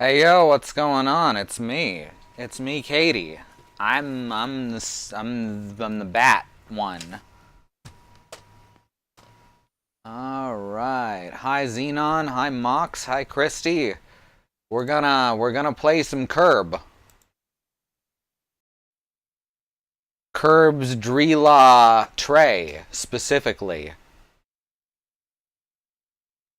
Hey yo, what's going on? It's me. It's me, Katie. I'm the bat one. All right. Hi Xenon. Hi Mox. Hi Christy. We're gonna play some Curb's Drila Tray specifically.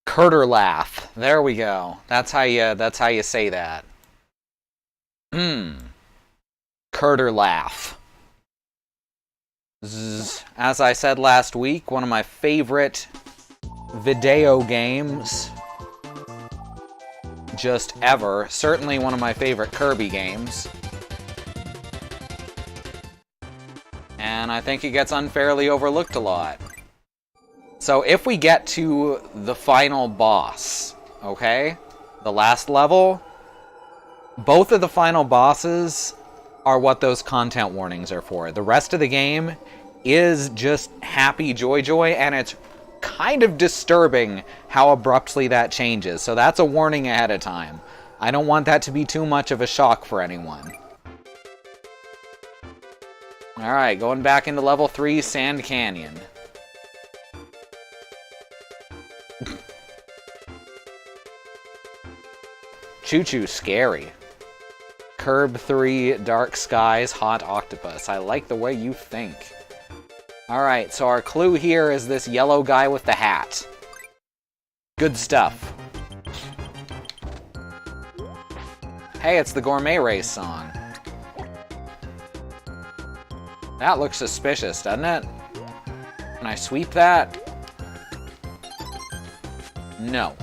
Curterlath. There we go. That's how you say that. Curterlath. As I said last week, one of my favorite video games just ever. Certainly one of my favorite Kirby games. And I think it gets unfairly overlooked a lot. So if we get to the final boss, okay? The last level, both of the final bosses are what those content warnings are for. The rest of the game is just happy joy, and it's kind of disturbing how abruptly that changes. So that's a warning ahead of time. I don't want that to be too much of a shock for anyone. Alright, going back into level 3, Sand Canyon. Choo-choo, scary. Curb 3, Dark Skies, Hot Octopus. I like the way you think. Alright, so our clue here is this yellow guy with the hat. Good stuff. Hey, it's the Gourmet Race song. That looks suspicious, doesn't it? Can I sweep that? No.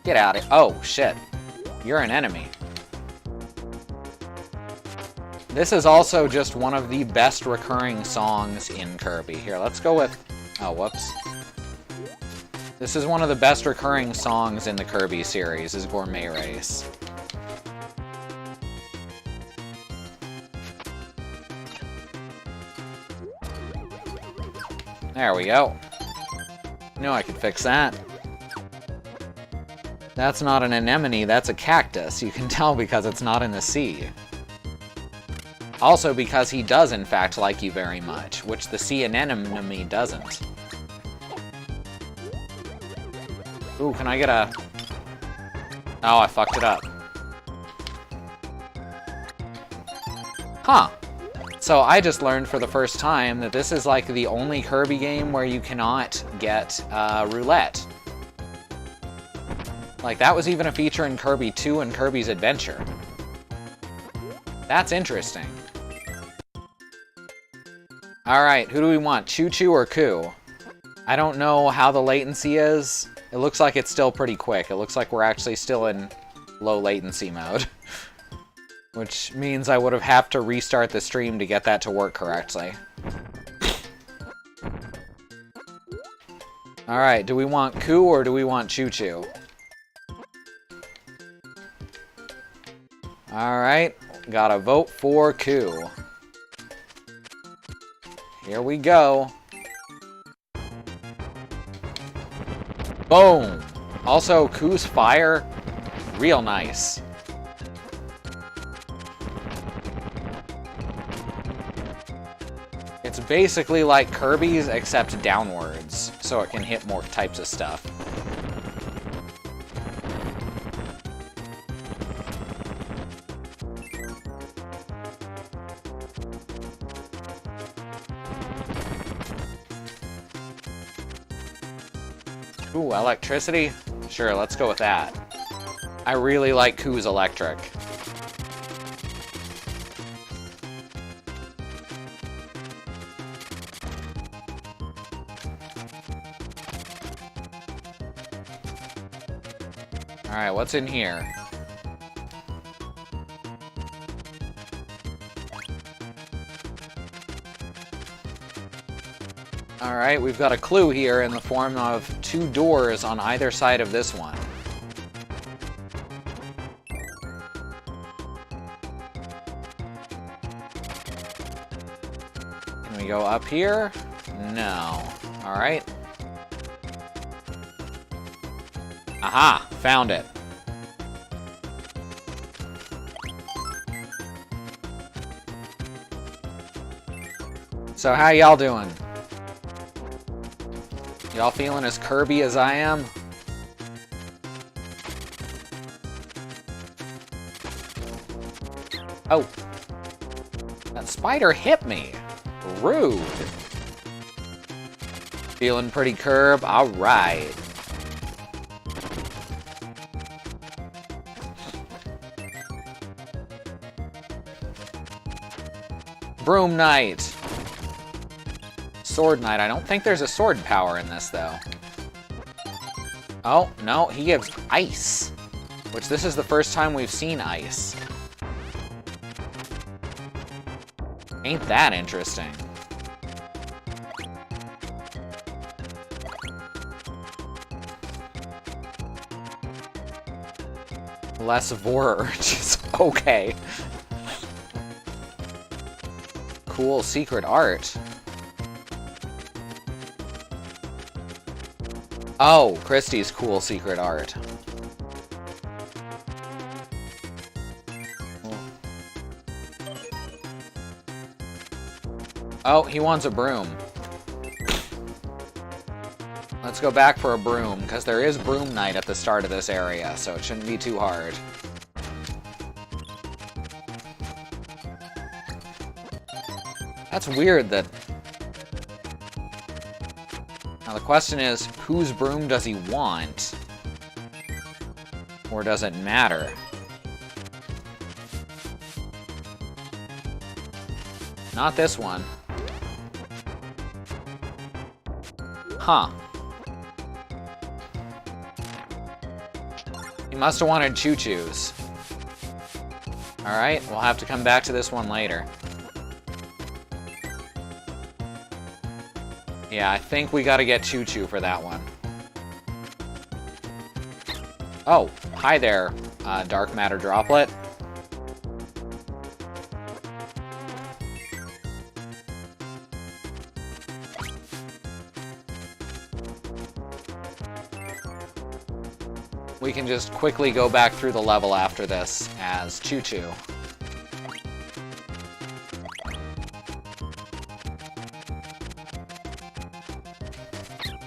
Get out of here. Oh, shit. You're an enemy. This is also just one of the best recurring songs in Kirby. Here, let's go with... Oh, whoops. This is one of the best recurring songs in the Kirby series, is Gourmet Race. There we go. Knew I could fix that. That's not an anemone, that's a cactus. You can tell because it's not in the sea. Also because he does in fact like you very much, which the sea anemone doesn't. Ooh, can I get a... Oh, I fucked it up. Huh. So I just learned for the first time that this is like the only Kirby game where you cannot get roulette. Like, that was even a feature in Kirby 2 and Kirby's Adventure. That's interesting. Alright, who do we want? Choo-choo or Coo? I don't know how the latency is. It looks like it's still pretty quick. It looks like we're actually still in low latency mode. Which means I would have to restart the stream to get that to work correctly. Alright, do we want Coo or do we want Choo-choo? Alright, gotta vote for Coo. Here we go. Boom! Also, Coo's fire, real nice. It's basically like Kirby's, except downwards, so it can hit more types of stuff. Ooh, electricity? Sure, let's go with that. I really like Coo's electric. Alright, what's in here? Alright, we've got a clue here in the form of 2 doors on either side of this one. Can we go up here? No. Alright. Aha! Found it. So how y'all doing? Y'all feeling as Kirby as I am? Oh. That spider hit me. Rude. Feeling pretty Curb? Alright. Broom Knight. Sword Knight. I don't think there's a sword power in this, though. Oh, no, he gives ice. Which this is the first time we've seen ice. Ain't that interesting? Less Vor urges. Okay. Cool secret art. Oh, Christie's cool secret art. Oh, he wants a broom. Let's go back for a broom, because there is Broom Knight at the start of this area, so it shouldn't be too hard. That's weird that... Now the question is, whose broom does he want? Or does it matter? Not this one. Huh. He must have wanted Choo-Choo's. Alright, we'll have to come back to this one later. Yeah, I think we gotta get Choo-Choo for that one. Oh, hi there, Dark Matter Droplet. We can just quickly go back through the level after this as Choo-Choo.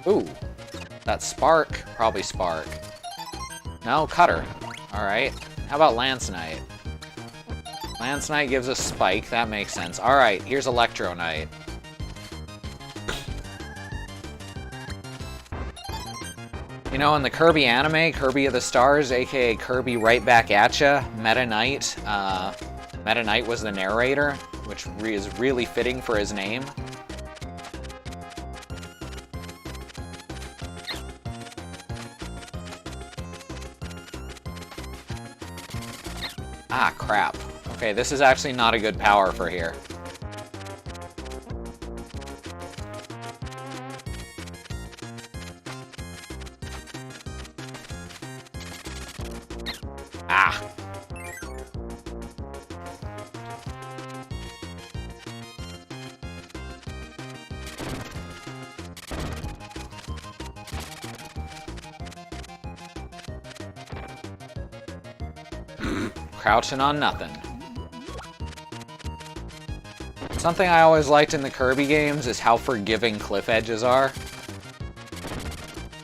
Ooh, that Spark, probably Spark. No, Cutter. Alright, how about Lance Knight? Lance Knight gives us Spike, that makes sense. Alright, here's Electro Knight. You know, in the Kirby anime, Kirby of the Stars, aka Kirby Right Back Atcha, Meta Knight, Meta Knight was the narrator, which is really fitting for his name. Ah, crap. Okay, this is actually not a good power for here. Ah. Crouching on nothing. Something I always liked in the Kirby games is how forgiving cliff edges are.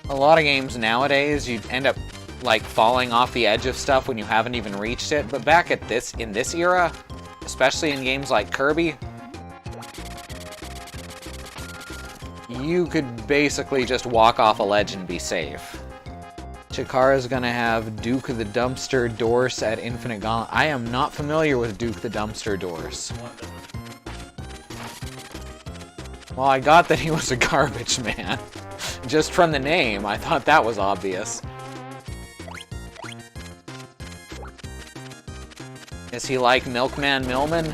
A lot of games nowadays, you end up like falling off the edge of stuff when you haven't even reached it, but back at in this era, especially in games like Kirby, you could basically just walk off a ledge and be safe. Chikara's gonna have Duke the Dumpster Dorse at Infinite Gauntlet. I am not familiar with Duke the Dumpster Dorse. Well, I got that he was a garbage man. Just from the name, I thought that was obvious. Is he like Milkman Millman?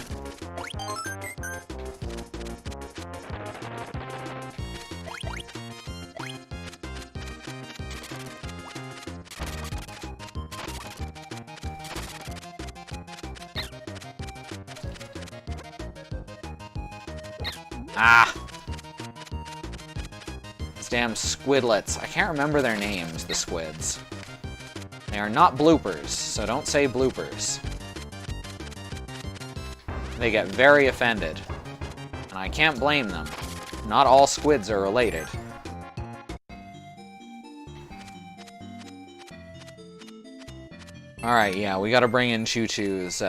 Ah! These damn squidlets. I can't remember their names, the squids. They are not bloopers, so don't say bloopers. They get very offended. And I can't blame them. Not all squids are related. Alright, yeah, we gotta bring in Choo-Choo's,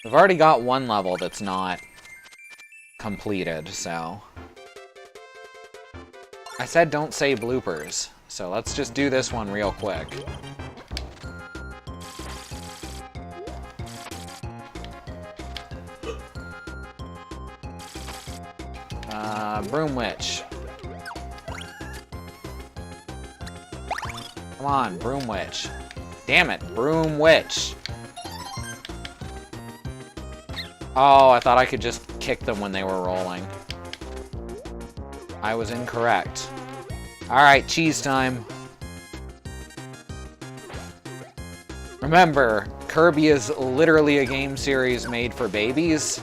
We've already got one level that's not completed, so... I said don't say bloopers, so let's just do this one real quick. Broom Witch. Come on, Broom Witch. Damn it, Broom Witch. Oh, I thought I could just kick them when they were rolling. I was incorrect. Alright, cheese time. Remember, Kirby is literally a game series made for babies.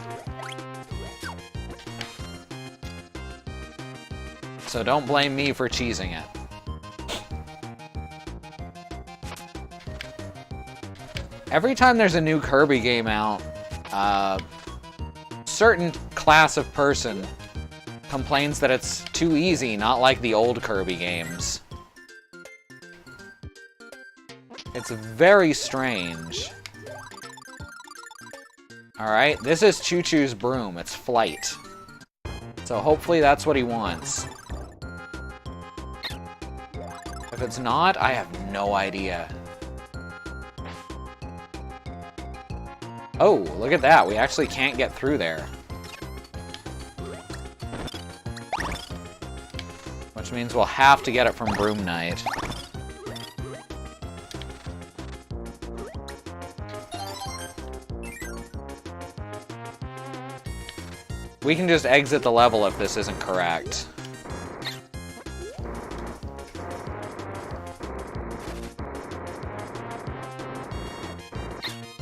So don't blame me for cheesing it. Every time there's a new Kirby game out, certain class of person complains that it's too easy, not like the old Kirby games. It's very strange. Alright, this is Choo-Choo's broom. It's flight. So hopefully that's what he wants. If it's not, I have no idea. Oh, look at that. We actually can't get through there. Which means we'll have to get it from Broom Knight. We can just exit the level if this isn't correct.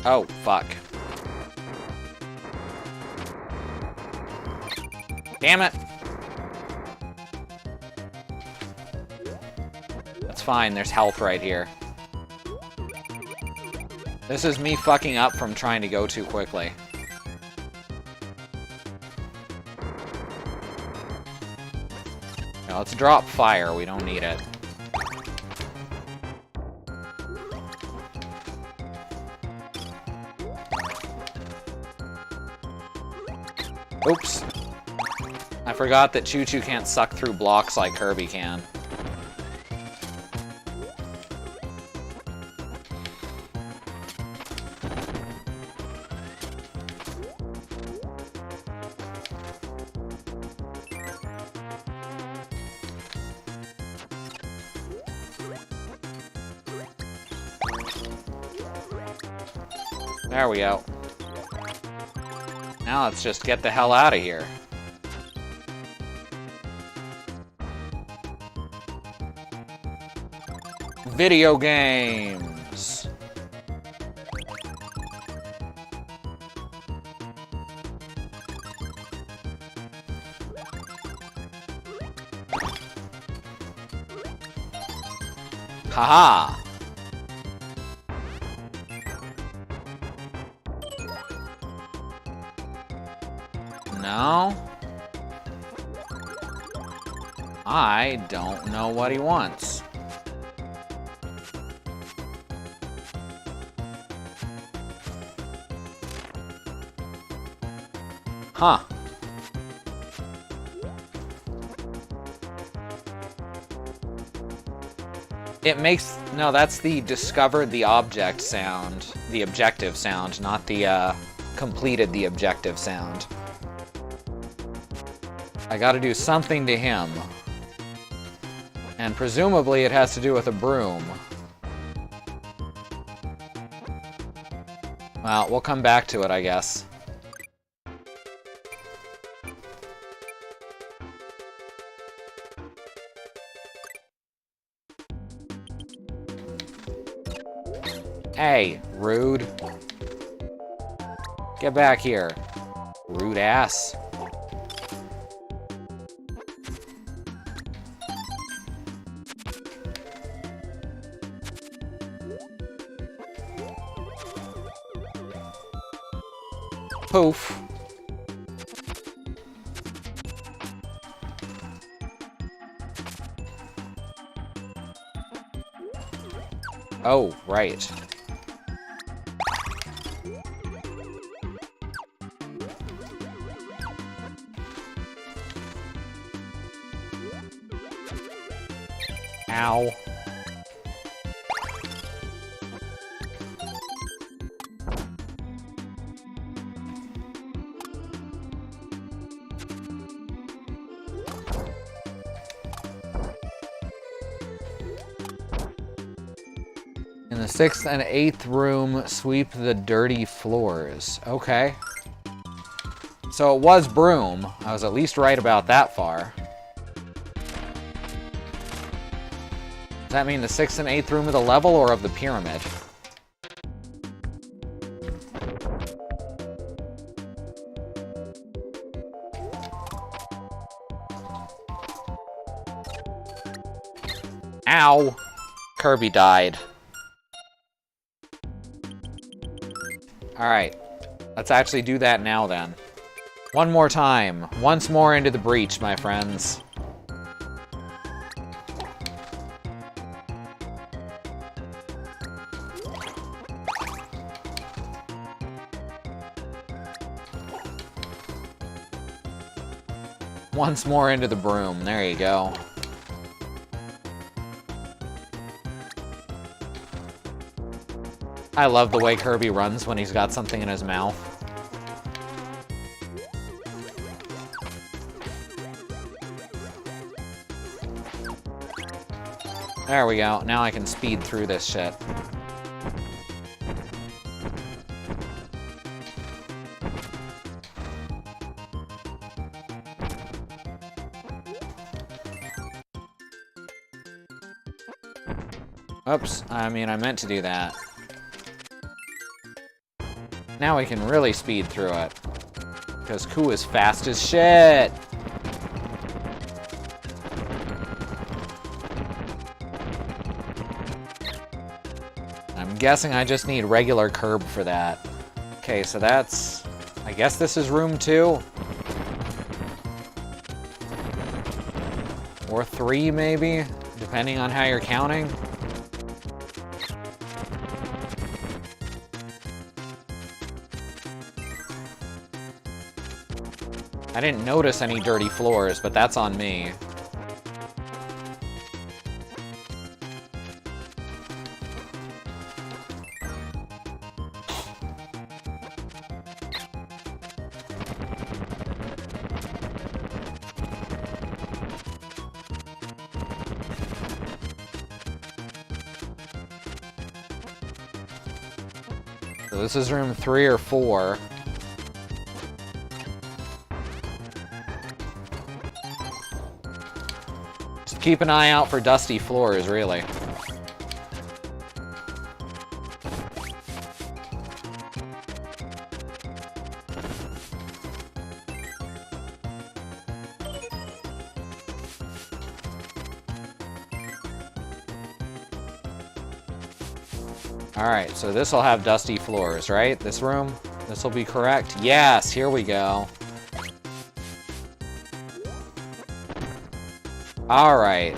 Oh, fuck. Damn it! That's fine, there's health right here. This is me fucking up from trying to go too quickly. Now let's drop fire, we don't need it. Oops. I forgot that Choo-Choo can't suck through blocks like Kirby can. There we go. Now let's just get the hell out of here. Video games. Haha. No. I don't know what he wants. Huh. It makes... No, that's the discovered the object sound. The objective sound, not the, completed the objective sound. I gotta do something to him. And presumably it has to do with a broom. Well, we'll come back to it, I guess. Hey, rude. Get back here, rude ass. Poof. Oh, right. Ow. In the 6th and 8th room, sweep the dirty floors. Okay. So it was broom. I was at least right about that far. Does that mean the 6th and 8th room of the level or of the pyramid? Ow! Kirby died. Alright. Let's actually do that now then. One more time. Once more into the breach, my friends. Once more into the broom. There you go. I love the way Kirby runs when he's got something in his mouth. There we go. Now I can speed through this shit. Oops, I mean, I meant to do that. Now we can really speed through it. Because Koo is fast as shit! I'm guessing I just need regular curb for that. Okay, so that's... I guess this is room 2? Or 3, maybe? Depending on how you're counting. I didn't notice any dirty floors, but that's on me. So this is room 3 or 4. Keep an eye out for dusty floors, really. Alright, so this will have dusty floors, right? This room? This will be correct? Yes, here we go. Alright.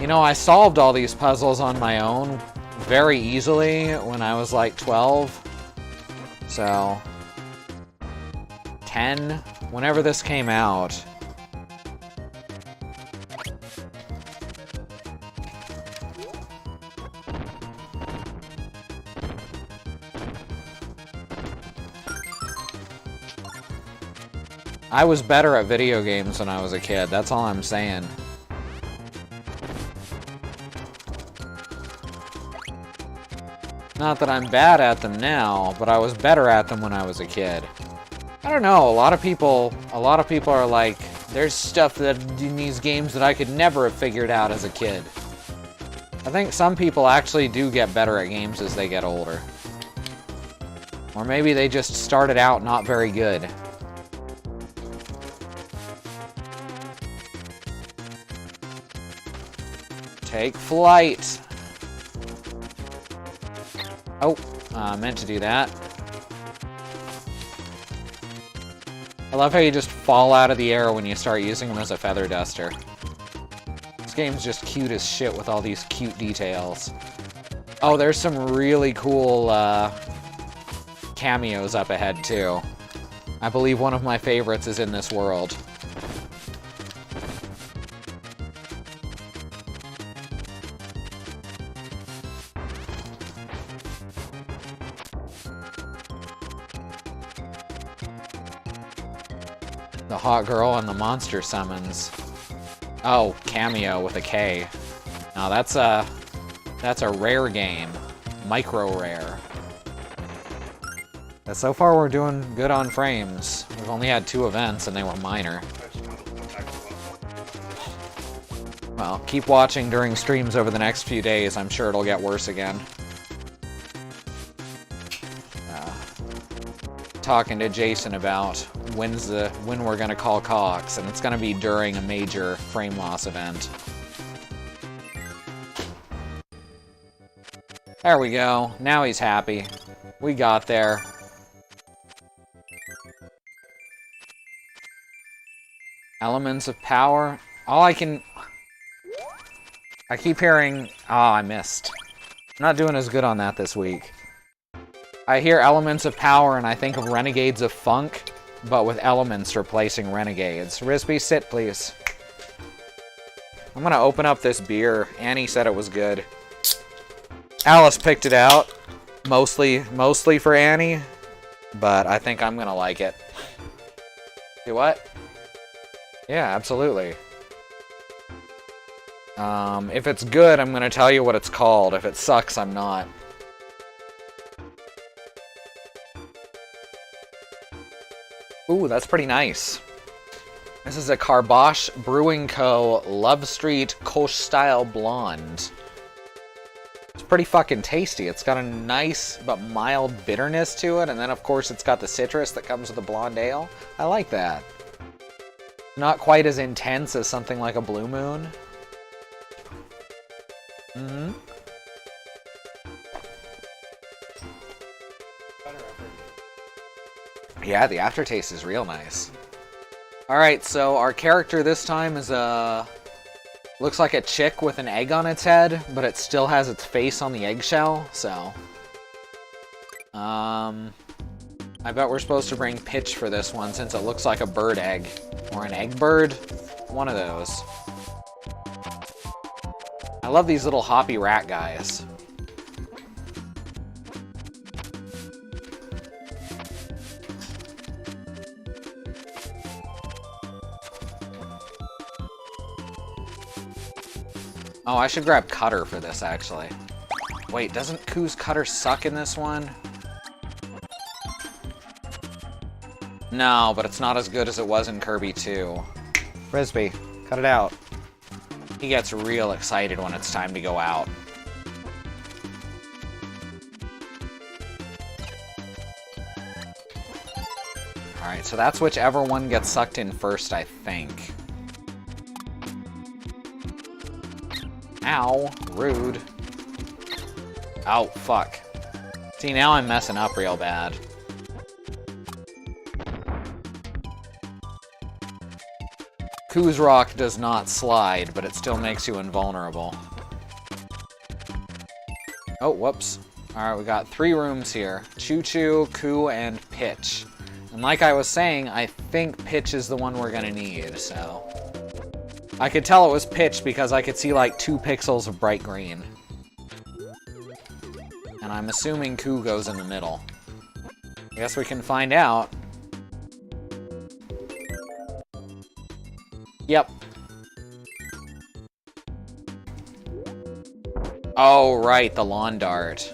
You know, I solved all these puzzles on my own very easily when I was like 12. So, 10, whenever this came out. I was better at video games when I was a kid, that's all I'm saying. Not that I'm bad at them now, but I was better at them when I was a kid. I don't know, a lot of people are like, there's stuff that in these games that I could never have figured out as a kid. I think some people actually do get better at games as they get older. Or maybe they just started out not very good. Take flight. Oh, meant to do that. I love how you just fall out of the air when you start using them as a feather duster. This game's just cute as shit with all these cute details. Oh, there's some really cool cameos up ahead, too. I believe one of my favorites is in this world. The hot girl and the monster summons. Oh, cameo with a K. Now that's a rare game. Micro rare. But so far we're doing good on frames. We've only had 2 events and they were minor. Well, keep watching during streams over the next few days. I'm sure it'll get worse again. Talking to Jason about when we're gonna call Cox, and it's gonna be during a major frame loss event. There we go. Now he's happy. We got there. Elements of power. I keep hearing... I missed. I'm not doing as good on that this week. I hear elements of power and I think of renegades of funk, but with elements replacing renegades. Risby, sit, please. I'm gonna open up this beer. Annie said it was good. Alice picked it out. Mostly for Annie, but I think I'm gonna like it. Do what? Yeah, absolutely. If it's good, I'm gonna tell you what it's called. If it sucks, I'm not. Ooh, that's pretty nice. This is a Carbosh Brewing Co. Love Street Koch Style Blonde. It's pretty fucking tasty. It's got a nice but mild bitterness to it, and then of course it's got the citrus that comes with the blonde ale. I like that. Not quite as intense as something like a Blue Moon. Mm-hmm. Yeah, the aftertaste is real nice. Alright, so our character this time is looks like a chick with an egg on its head, but it still has its face on the eggshell, so... I bet we're supposed to bring Pitch for this one, since it looks like a bird egg. Or an egg bird? One of those. I love these little hoppy rat guys. Oh, I should grab Cutter for this, actually. Wait, doesn't Koo's Cutter suck in this one? No, but it's not as good as it was in Kirby 2. Frisbee, cut it out. He gets real excited when it's time to go out. Alright, so that's whichever one gets sucked in first, I think. Ow, rude. Oh, fuck. See, now I'm messing up real bad. Koo's Rock does not slide, but it still makes you invulnerable. Oh, whoops. Alright, we got 3 rooms here. Choo Choo, Koo, and Pitch. And like I was saying, I think Pitch is the one we're gonna need, so... I could tell it was Pitch because I could see like 2 pixels of bright green. And I'm assuming Koo goes in the middle. I guess we can find out. Yep. Oh, right, the lawn dart.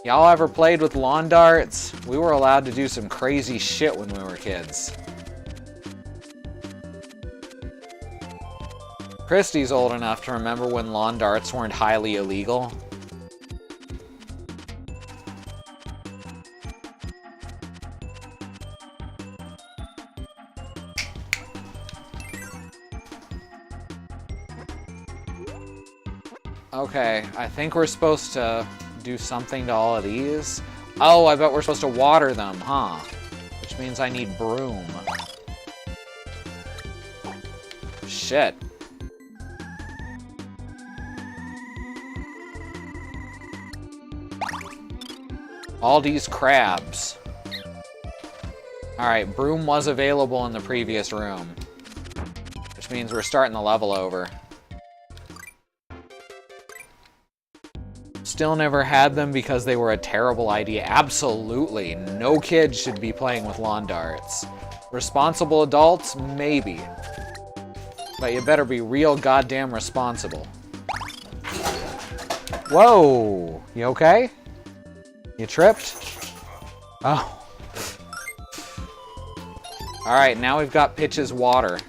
Y'all ever played with lawn darts? We were allowed to do some crazy shit when we were kids. Christy's old enough to remember when lawn darts weren't highly illegal. Okay, I think we're supposed to do something to all of these. Oh, I bet we're supposed to water them, huh? Which means I need broom. Shit. All these crabs. Alright, broom was available in the previous room. Which means we're starting the level over. Still never had them because they were a terrible idea. Absolutely. No kid should be playing with lawn darts. Responsible adults? Maybe. But you better be real goddamn responsible. Whoa! You okay? You tripped? Oh. Alright, now we've got Pitch's water.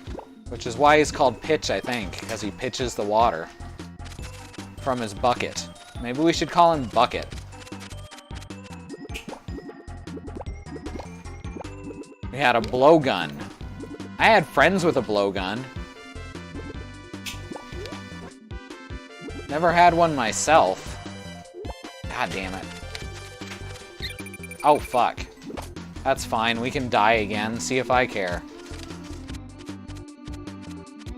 Which is why he's called Pitch, I think. Because he pitches the water. From his bucket. Maybe we should call him Bucket. We had a blowgun. I had friends with a blowgun. Never had one myself. God damn it. Oh, fuck. That's fine. We can die again. See if I care.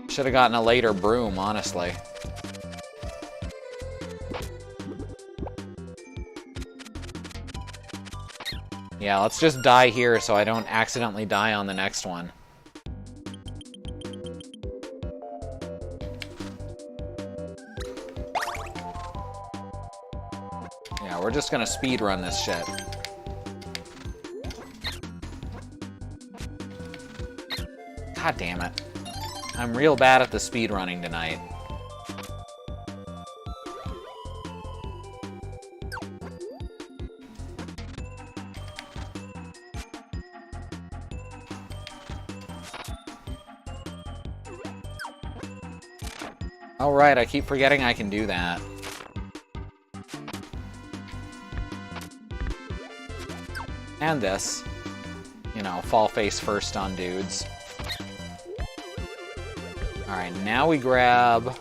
Should have gotten a later broom, honestly. Yeah, let's just die here so I don't accidentally die on the next one. Yeah, we're just gonna speedrun this shit. God damn it. I'm real bad at the speedrunning tonight. Oh right, I keep forgetting I can do that. And this. You know, fall face first on dudes. Alright, now we grab...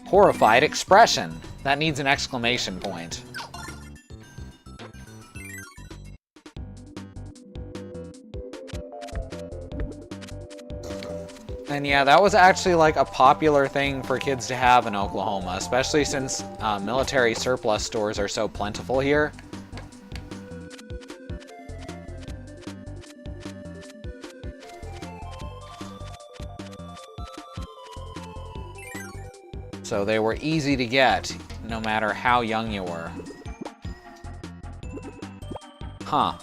Horrified expression. That needs an exclamation point. And yeah, that was actually like a popular thing for kids to have in Oklahoma, especially since military surplus stores are so plentiful here. So they were easy to get, no matter how young you were. Huh.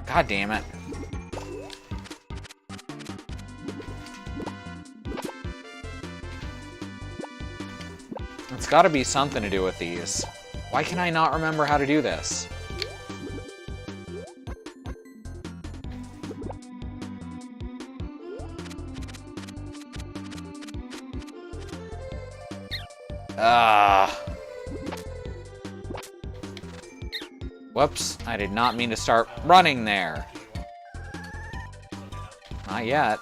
God damn it. It's gotta be something to do with these. Why can I not remember how to do this? Whoops, I did not mean to start running there. Not yet.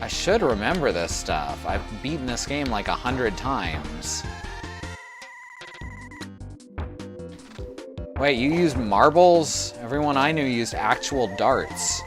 I should remember this stuff. I've beaten this game like 100 times. Wait, you used marbles? Everyone I knew used actual darts.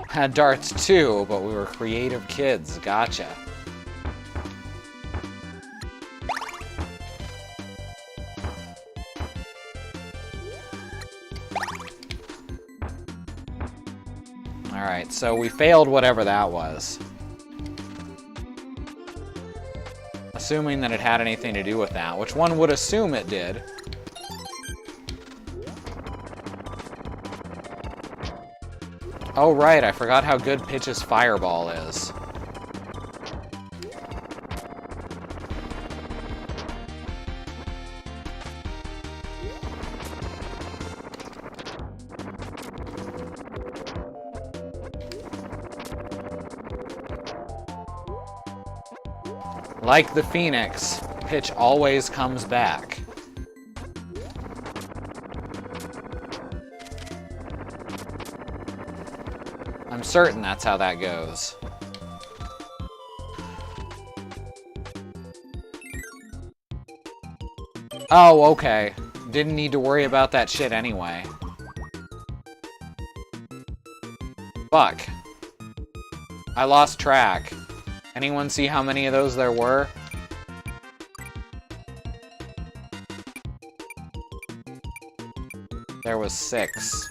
Had darts too, but we were creative kids. Gotcha. Alright, so we failed whatever that was. Assuming that it had anything to do with that, which one would assume it did. Oh, right, I forgot how good Pitch's Fireball is. Like the Phoenix, Pitch always comes back. I'm certain that's how that goes. Oh, okay. Didn't need to worry about that shit anyway. Fuck. I lost track. Anyone see how many of those there were? There was 6.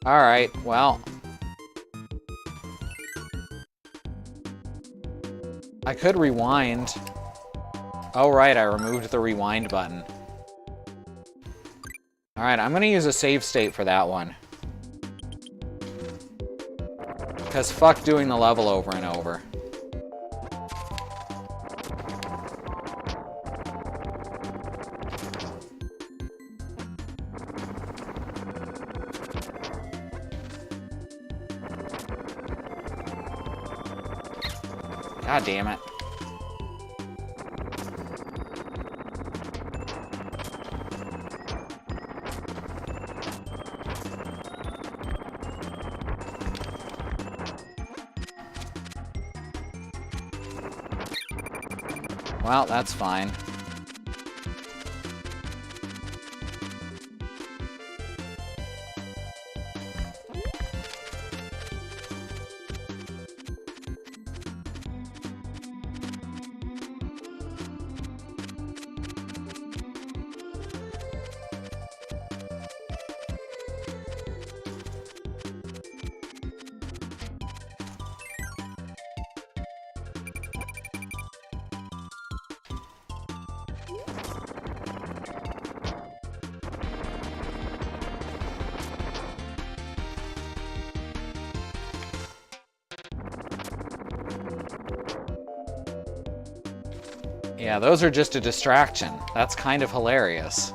Alright, well. I could rewind. Oh right, I removed the rewind button. Alright, I'm gonna use a save state for that one. Because fuck doing the level over and over. God damn it. Well, that's fine. Yeah, those are just a distraction. That's kind of hilarious.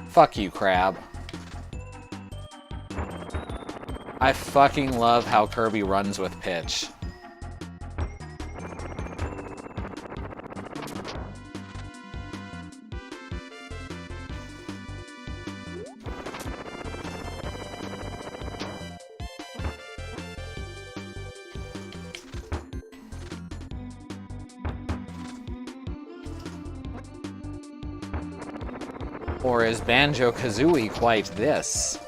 Fuck you, Crab. I fucking love how Kirby runs with Pitch. Or is Banjo-Kazooie quite this?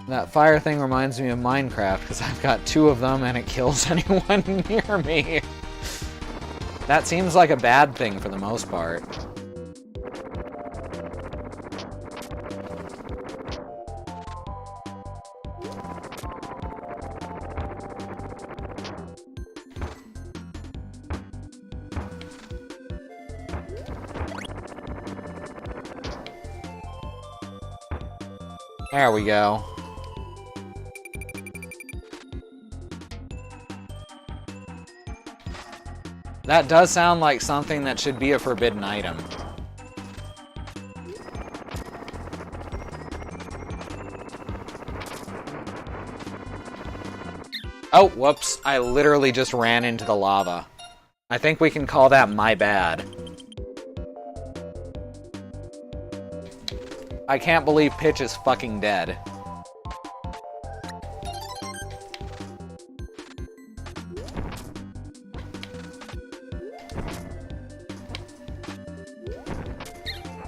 That fire thing reminds me of Minecraft, because I've got 2 of them and it kills anyone near me. That seems like a bad thing for the most part. There we go. That does sound like something that should be a forbidden item. Oh, whoops. I literally just ran into the lava. I think we can call that my bad. I can't believe Pitch is fucking dead.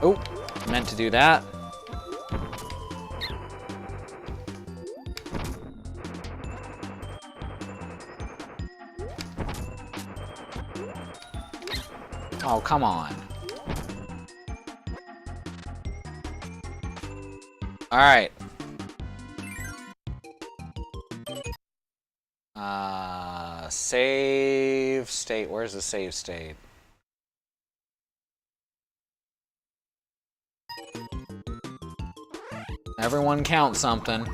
Oh, meant to do that. Oh, come on. Alright. Save state. Where's the save state? Everyone count something.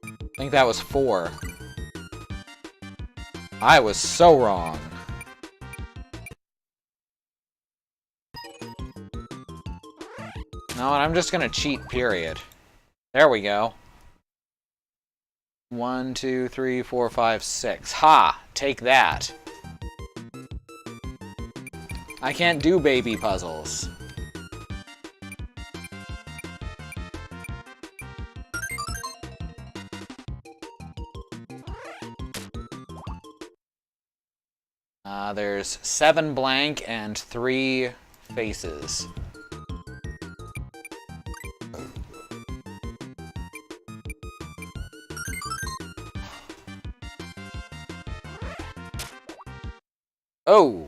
I think that was 4. I was so wrong. No, I'm just gonna cheat, period. There we go. 1, 2, 3, 4, 5, 6. Ha! Take that. I can't do baby puzzles. There's 7 blank and 3 faces. Oh!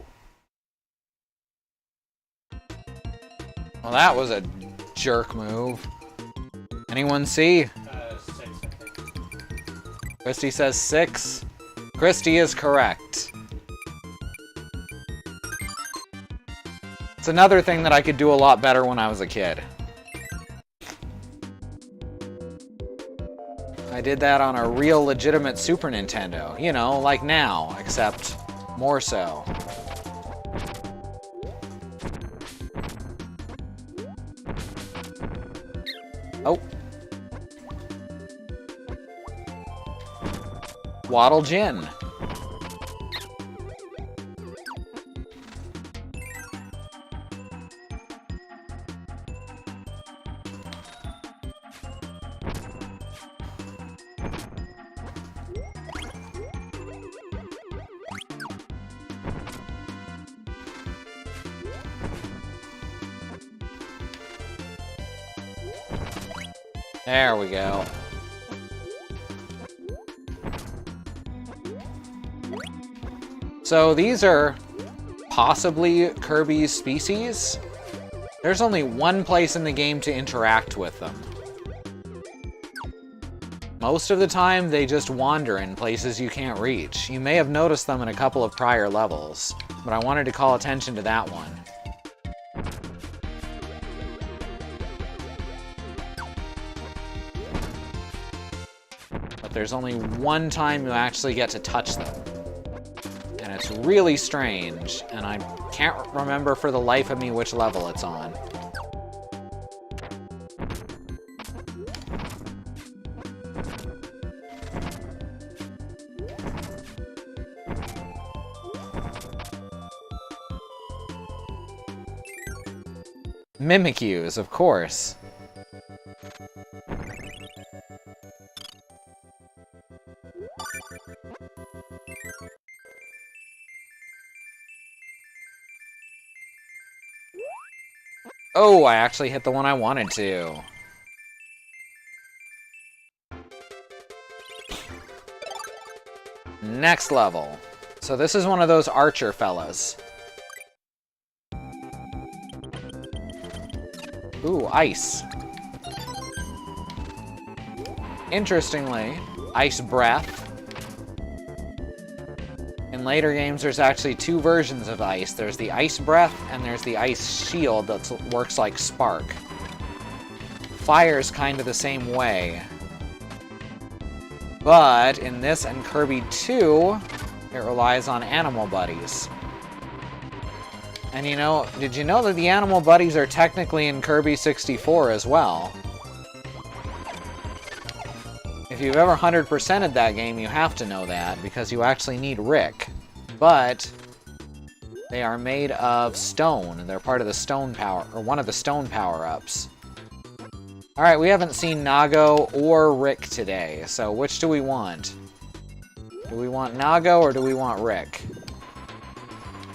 Well, that was a jerk move. Anyone see? 6, I think. Christy says 6. Christy is correct. It's another thing that I could do a lot better when I was a kid. I did that on a real legitimate Super Nintendo. You know, like now, except more so. Oh. Waddle Gin. There we go. So these are possibly Kirby's species. There's only one place in the game to interact with them. Most of the time, they just wander in places you can't reach. You may have noticed them in a couple of prior levels, but I wanted to call attention to that one. There's only one time you actually get to touch them. And it's really strange, and I can't remember for the life of me which level it's on. Mimikyus, of course. Oh, I actually hit the one I wanted to. Next level. So this is one of those archer fellas. Ooh, ice. Interestingly, ice breath. In later games, there's actually 2 versions of ice. There's the ice breath, and there's the ice shield that works like spark. Fire's kind of the same way. But in this and Kirby 2, it relies on animal buddies. And you know, did you know that the animal buddies are technically in Kirby 64 as well? If you've ever 100%ed that game, you have to know that, because you actually need Rick. But they are made of stone, and they're part of the stone power, or one of the stone power-ups. Alright, we haven't seen Nago or Rick today, so which do we want? Do we want Nago or do we want Rick?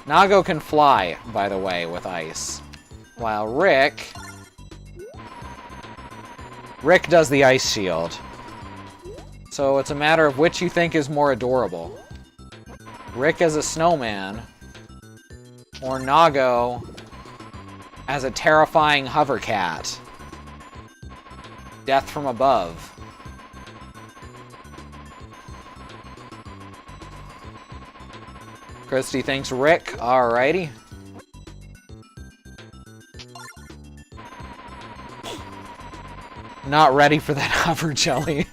Nago can fly, by the way, with ice. While Rick does the ice shield. So it's a matter of which you think is more adorable. Rick as a snowman, or Nago as a terrifying hovercat. Death from above. Christy thinks Rick. Alrighty. Not ready for that hover jelly.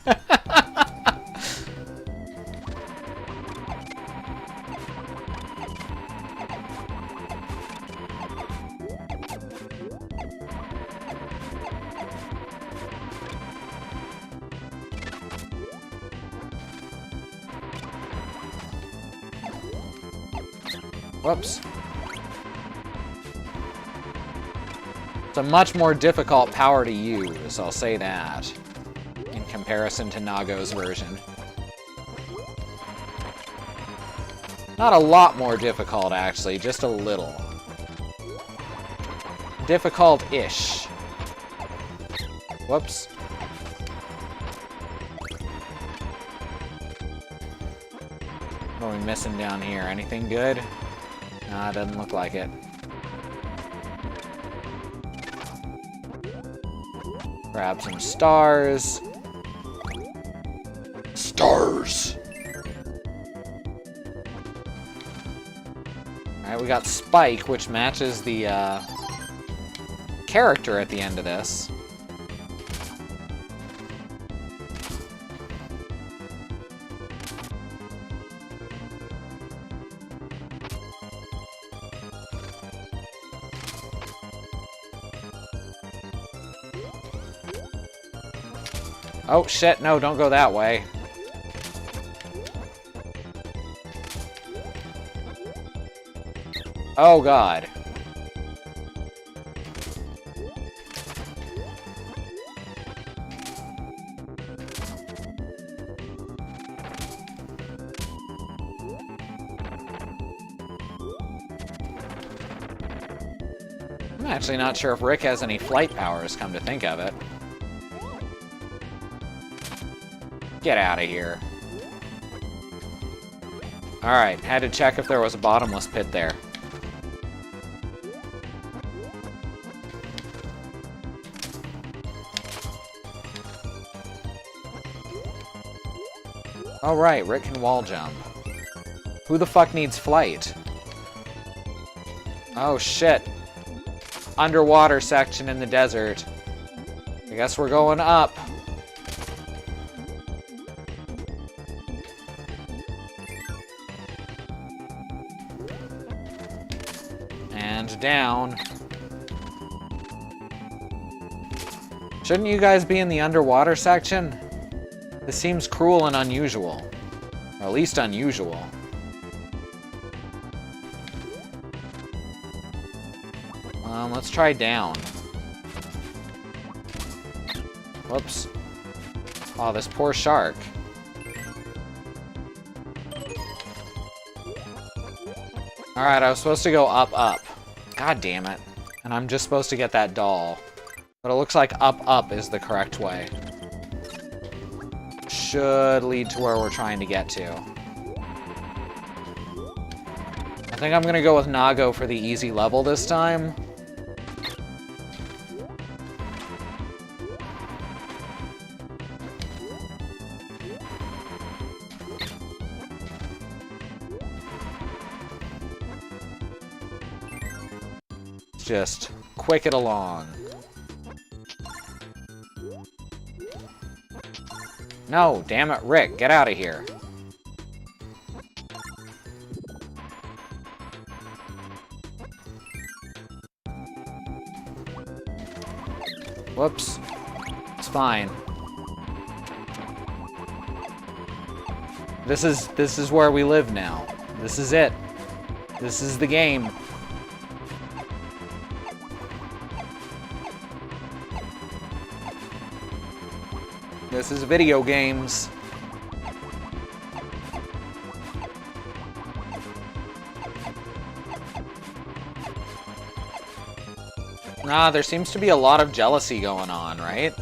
Whoops. It's a much more difficult power to use, I'll say that, in comparison to Nago's version. Not a lot more difficult, actually, just a little. Difficult-ish. Whoops. What are we missing down here? Anything good? Nah, doesn't look like it. Grab some stars. Stars! Alright, we got Spike, which matches the character at the end of this. Oh, shit, no, don't go that way. Oh, God. I'm actually not sure if Rick has any flight powers, come to think of it. Get out of here. Alright, had to check if there was a bottomless pit there. Alright, Rick can wall jump. Who the fuck needs flight? Oh shit. Underwater section in the desert. I guess we're going up. And down. Shouldn't you guys be in the underwater section? This seems cruel and unusual. Or at least unusual. Let's try down. Whoops. Oh, this poor shark. Alright, I was supposed to go up, up. God damn it. And I'm just supposed to get that doll. But it looks like up, up is the correct way. Should lead to where we're trying to get to. I think I'm gonna go with Nago for the easy level this time. Just quick it along. No, damn it, Rick, get out of here. Whoops. It's fine. This is where we live now. This is it. This is the game. This is video games. Nah, there seems to be a lot of jealousy going on, right?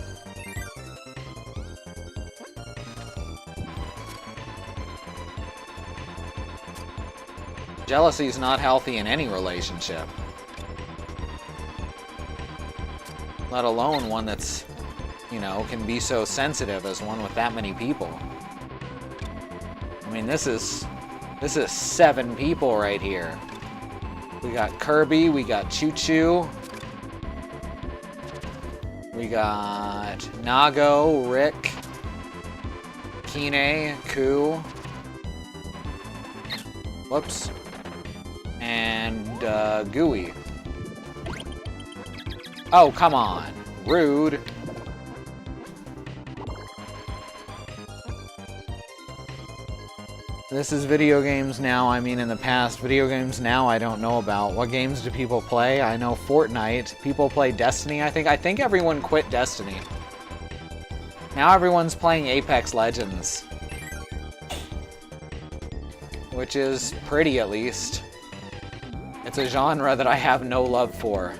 Jealousy is not healthy in any relationship. Let alone one that's, you know, can be so sensitive as one with that many people. I mean, this is 7 people right here. We got Kirby, we got Choo Choo, we got Nago, Rick, Kine, Ku, whoops, and Gooey. Oh, come on. Rude. This is video games now. I mean, in the past, video games now I don't know about. What games do people play? I know Fortnite. People play Destiny, I think. I think everyone quit Destiny. Now everyone's playing Apex Legends. Which is pretty, at least. It's a genre that I have no love for.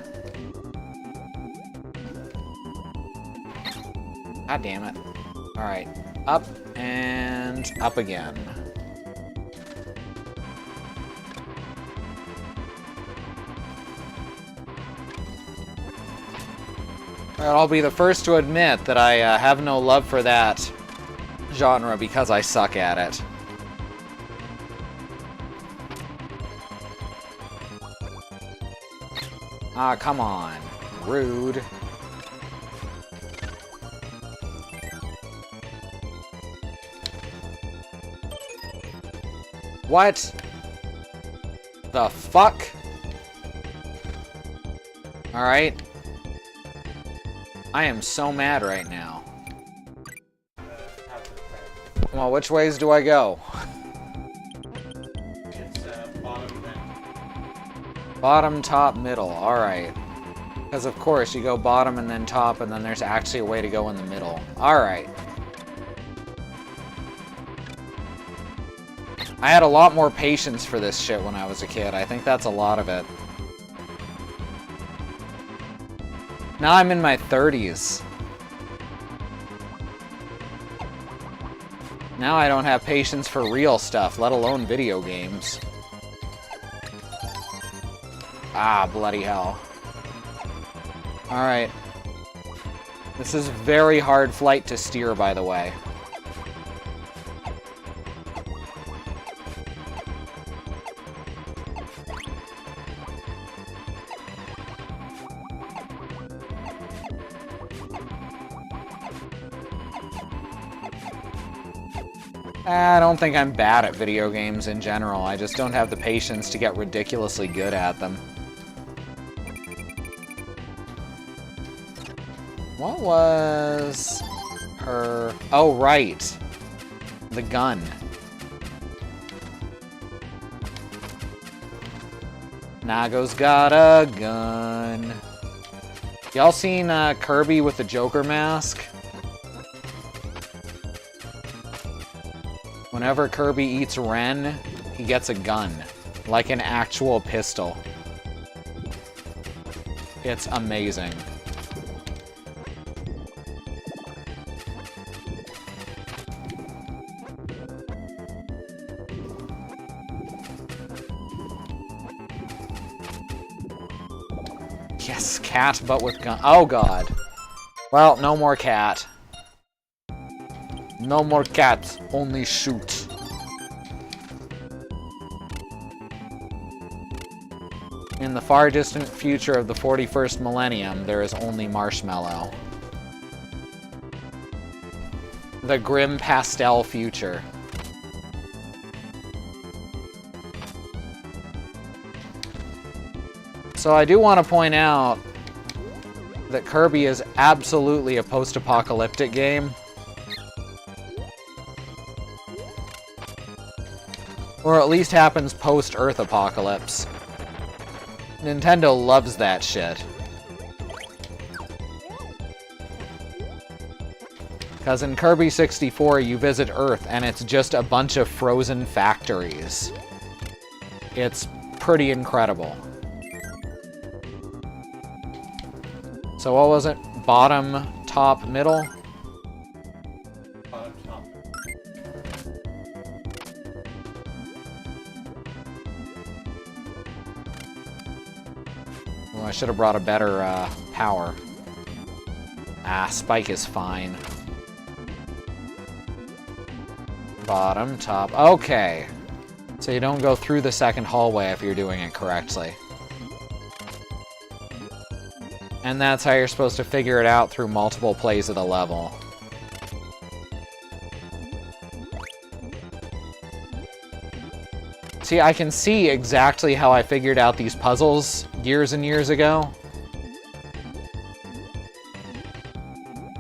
God damn it. Alright. Up and up again. I'll be the first to admit that I have no love for that genre because I suck at it. Ah, come on. Rude. What? The fuck? Alright. I am so mad right now. Well, which ways do I go? It's bottom then. Bottom, top, middle. Alright. Because of course you go bottom and then top, and then there's actually a way to go in the middle. Alright. I had a lot more patience for this shit when I was a kid. I think that's a lot of it. Now I'm in my 30s. Now I don't have patience for real stuff, let alone video games. Ah, bloody hell. Alright. This is very hard flight to steer, by the way. I don't think I'm bad at video games in general. I just don't have the patience to get ridiculously good at them. What was her... Oh, right. The gun. Nago's got a gun. Y'all seen Kirby with the Joker mask? Whenever Kirby eats Ren, he gets a gun. Like an actual pistol. It's amazing. Yes, cat, but with gun. Oh god. Well, no more cat. No more cat, only shoot. In the far distant future of the 41st millennium, there is only marshmallow. The grim pastel future. So I do want to point out that Kirby is absolutely a post-apocalyptic game. Or at least happens post-Earth apocalypse. Nintendo loves that shit. Because in Kirby 64, you visit Earth, and it's just a bunch of frozen factories. It's pretty incredible. So what was it? Bottom, top, middle? Bottom, top. I should have brought a better power. Ah, Spike is fine. Bottom, top. Okay. So you don't go through the second hallway if you're doing it correctly. And that's how you're supposed to figure it out through multiple plays of the level. See, I can see exactly how I figured out these puzzles years and years ago.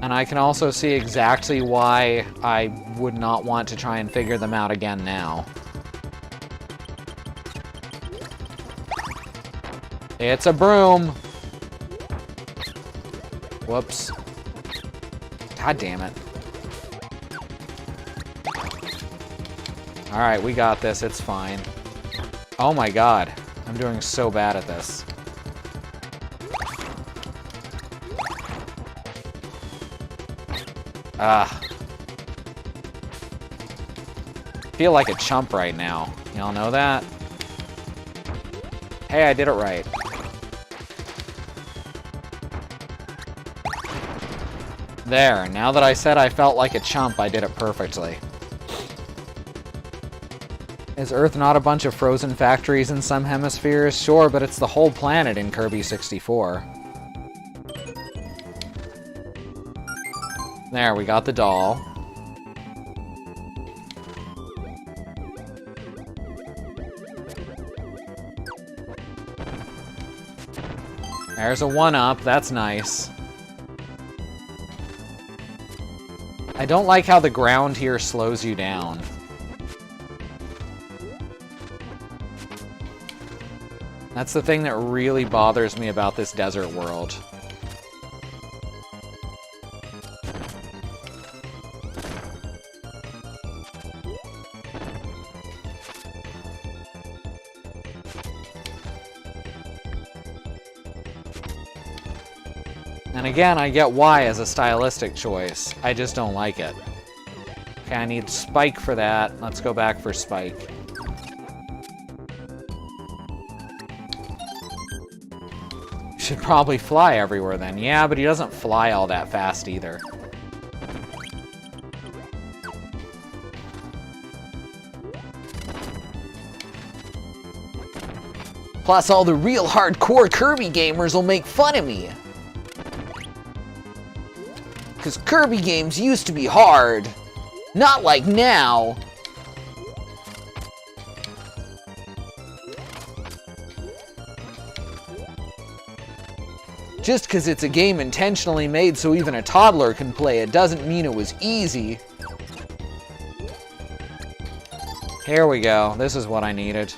And I can also see exactly why I would not want to try and figure them out again now. It's a broom! Whoops. God damn it. Alright, we got this. It's fine. Oh my god. I'm doing so bad at this. Ah. Feel like a chump right now. Y'all know that? Hey, I did it right. There. Now that I said I felt like a chump, I did it perfectly. Is Earth not a bunch of frozen factories in some hemispheres? Sure, but it's the whole planet in Kirby 64. There, we got the doll. There's a 1-up, that's nice. I don't like how the ground here slows you down. That's the thing that really bothers me about this desert world. And again, I get why as a stylistic choice. I just don't like it. Okay, I need Spike for that. Let's go back for Spike. Should probably fly everywhere then. Yeah, but he doesn't fly all that fast either. Plus, all the real hardcore Kirby gamers will make fun of me. Because Kirby games used to be hard. Not like now. Just because it's a game intentionally made so even a toddler can play it doesn't mean it was easy. Here we go. This is what I needed.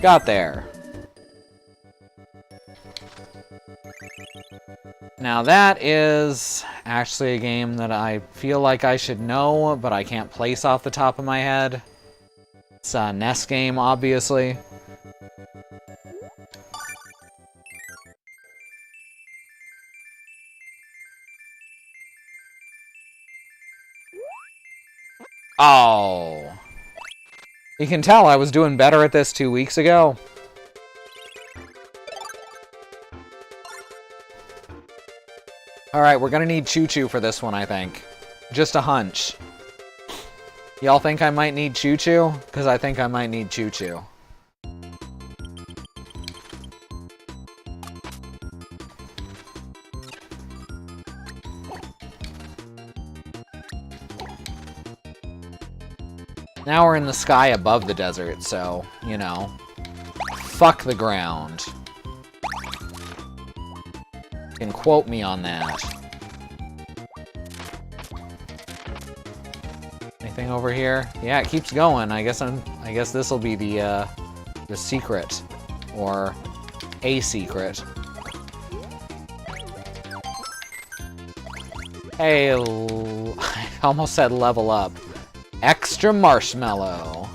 Got there. Now that is actually a game that I feel like I should know, but I can't place off the top of my head. It's a NES game, obviously. Oh. You can tell I was doing better at this 2 weeks ago. Alright, we're gonna need Choo Choo for this one, I think. Just a hunch. Y'all think I might need Choo Choo? Because I think I might need Choo Choo. Now we're in the sky above the desert, so, you know. Fuck the ground. You can quote me on that. Anything over here? Yeah, it keeps going. I guess this will be the secret. Or a secret. Hey, I almost said level up. Extra marshmallow.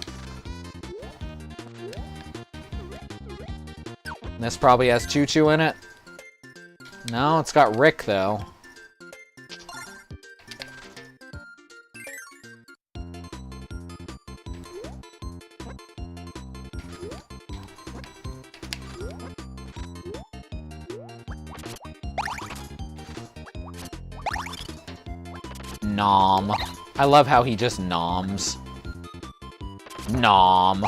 This probably has Choo Choo in it. No, it's got Rick, though. Nom. I love how he just noms. Nom.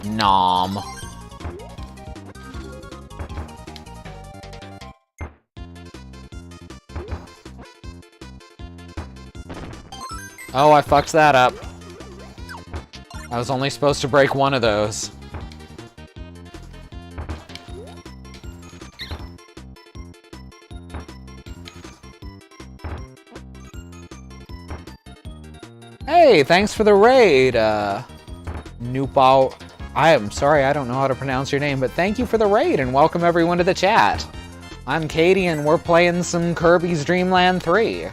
Nom. Oh, I fucked that up. I was only supposed to break one of those. Hey, thanks for the raid, Nupao. I am sorry, I don't know how to pronounce your name, but thank you for the raid and welcome everyone to the chat. I'm Katie and we're playing some Kirby's Dream Land 3.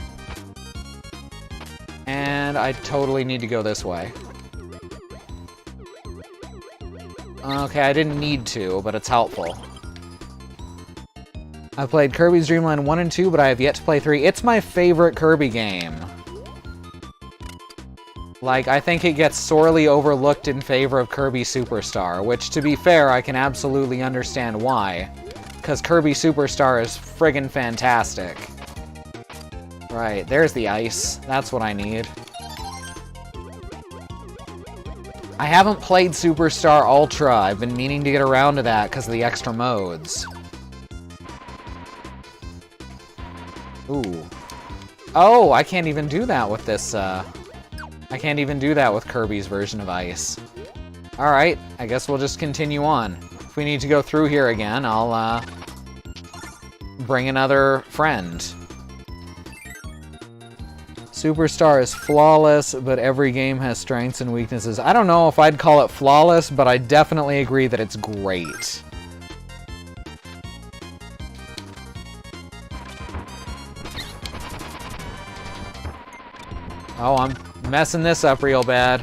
And I totally need to go this way. Okay, I didn't need to, but it's helpful. I've played Kirby's Dream Land 1 and 2, but I have yet to play 3. It's my favorite Kirby game. Like, I think it gets sorely overlooked in favor of Kirby Superstar, which, to be fair, I can absolutely understand why. Because Kirby Superstar is friggin' fantastic. Right, there's the ice. That's what I need. I haven't played Superstar Ultra. I've been meaning to get around to that because of the extra modes. Ooh. Oh, I can't even do that with this, I can't even do that with Kirby's version of Ice. Alright, I guess we'll just continue on. If we need to go through here again, I'll, bring another friend. Superstar is flawless, but every game has strengths and weaknesses. I don't know if I'd call it flawless, but I definitely agree that it's great. Oh, I'm messing this up real bad.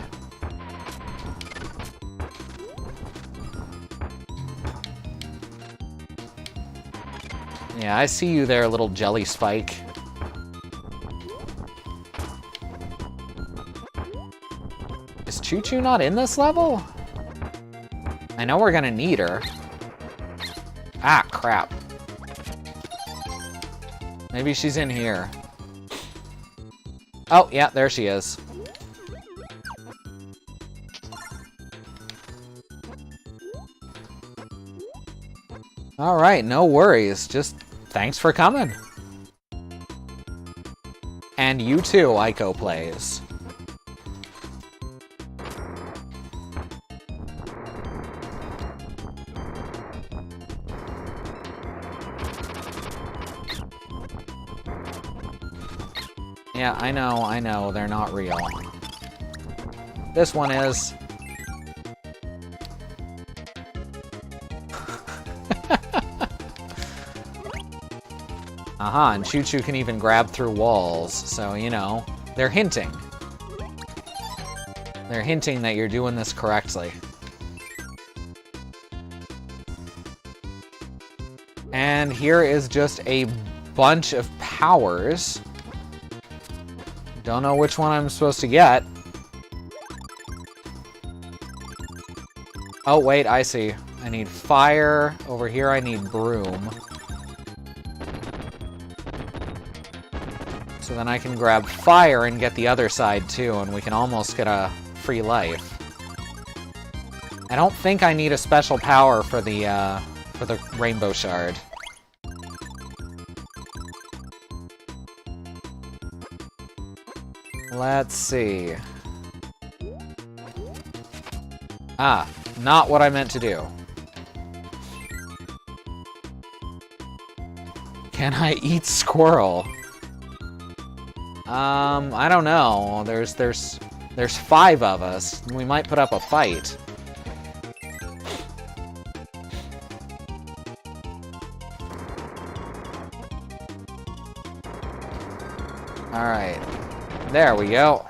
Yeah, I see you there, little jelly spike. Is Choo Choo not in this level? I know we're gonna need her. Ah, crap. Maybe she's in here. Oh, yeah, there she is. Alright, no worries. Just thanks for coming. And you too, Ico Plays. Yeah, I know, they're not real. This one is. Aha, and Choo Choo can even grab through walls, so, you know, they're hinting. They're hinting that you're doing this correctly. And here is just a bunch of powers. Don't know which one I'm supposed to get. Oh, wait, I see. I need fire. Over here, I need broom. So then I can grab fire and get the other side, too, and we can almost get a free life. I don't think I need a special power for the rainbow shard. Let's see. Ah, not what I meant to do. Can I eat squirrel? I don't know. There's 5 of us. We might put up a fight. Alright. There we go.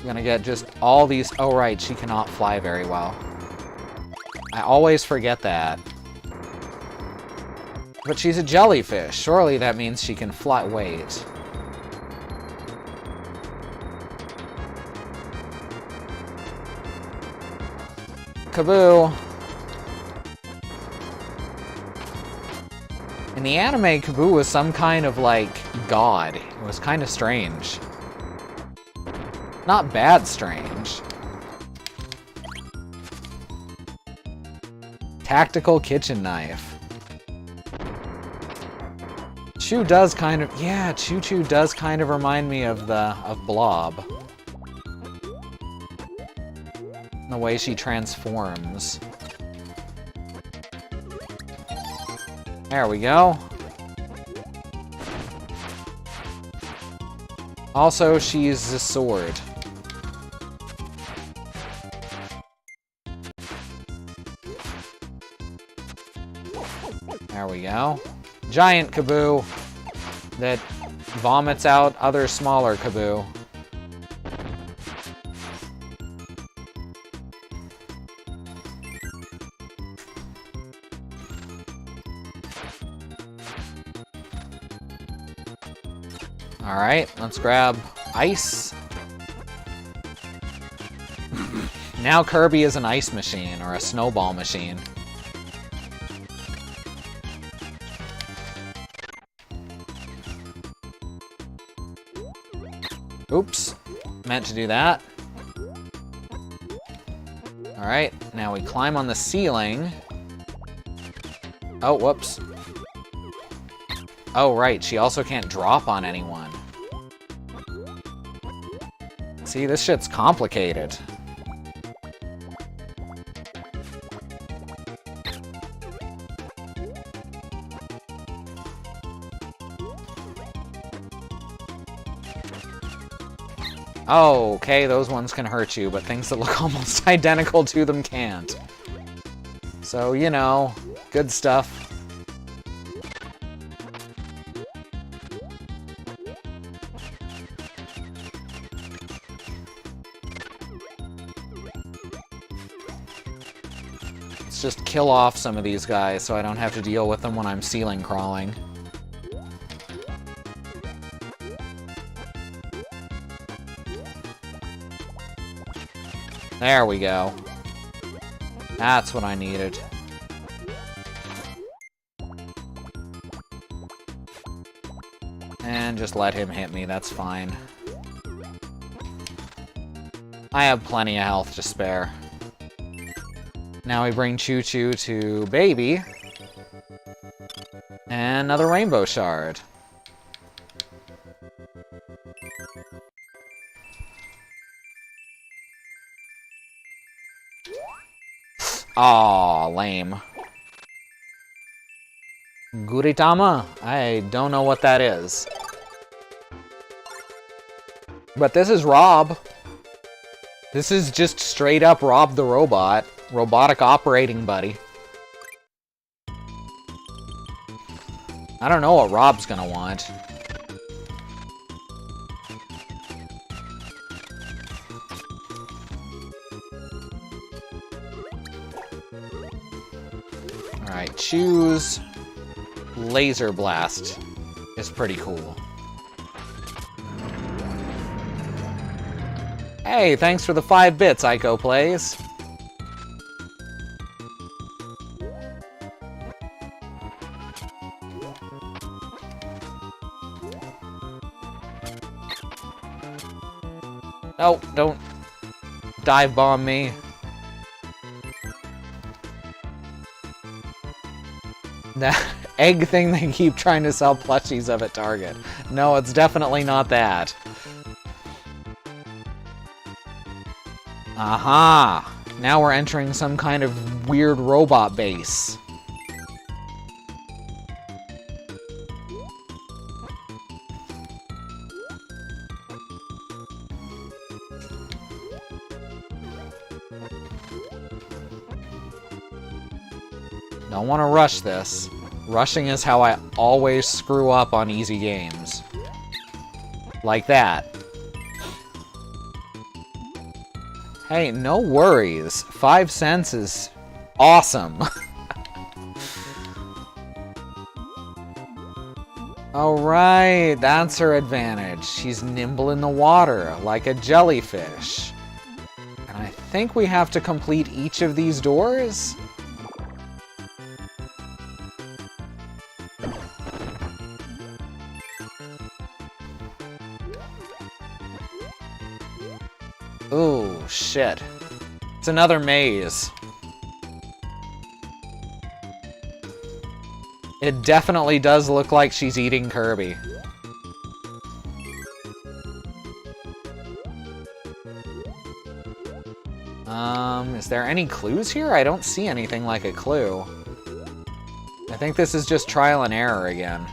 Gonna get just all these... Oh, right, she cannot fly very well. I always forget that. But she's a jellyfish. Surely that means she can fly... Wait. Kaboo. In the anime, Kaboo was some kind of, like, god. It was kind of strange. Not bad strange. Tactical kitchen knife. Choo does kind of... Yeah, Choo Choo does kind of remind me of Blob. The way she transforms. There we go. Also, she's a sword. There we go. Giant Kaboo that vomits out other smaller Kaboo. Alright, let's grab ice. Now Kirby is an ice machine, or a snowball machine. Oops, meant to do that. Alright, now we climb on the ceiling. Oh, whoops. Oh, right, she also can't drop on anyone. See, this shit's complicated. Oh, okay, those ones can hurt you, but things that look almost identical to them can't. So, you know, good stuff. Let's just kill off some of these guys so I don't have to deal with them when I'm ceiling crawling. There we go. That's what I needed. And just let him hit me, that's fine. I have plenty of health to spare. Now we bring Choo Choo to Baby. And another rainbow shard. Aw, lame. Guritama? I don't know what that is. But this is Rob. This is just straight up Rob the Robot. Robotic operating buddy. I don't know what Rob's gonna want. Alright, choose Laser Blast. Is pretty cool. Hey, thanks for the 5 bits, Ico Plays. Oh, don't dive bomb me. That egg thing they keep trying to sell plushies of at Target. No, it's definitely not that. Aha! Now we're entering some kind of weird robot base. Don't want to rush this. Rushing is how I always screw up on easy games. Like that. Hey, no worries. 5 cents is awesome. Alright, that's her advantage. She's nimble in the water, like a jellyfish. And I think we have to complete each of these doors? Ooh, shit. It's another maze. It definitely does look like she's eating Kirby. Is there any clues here? I don't see anything like a clue. I think this is just trial and error again.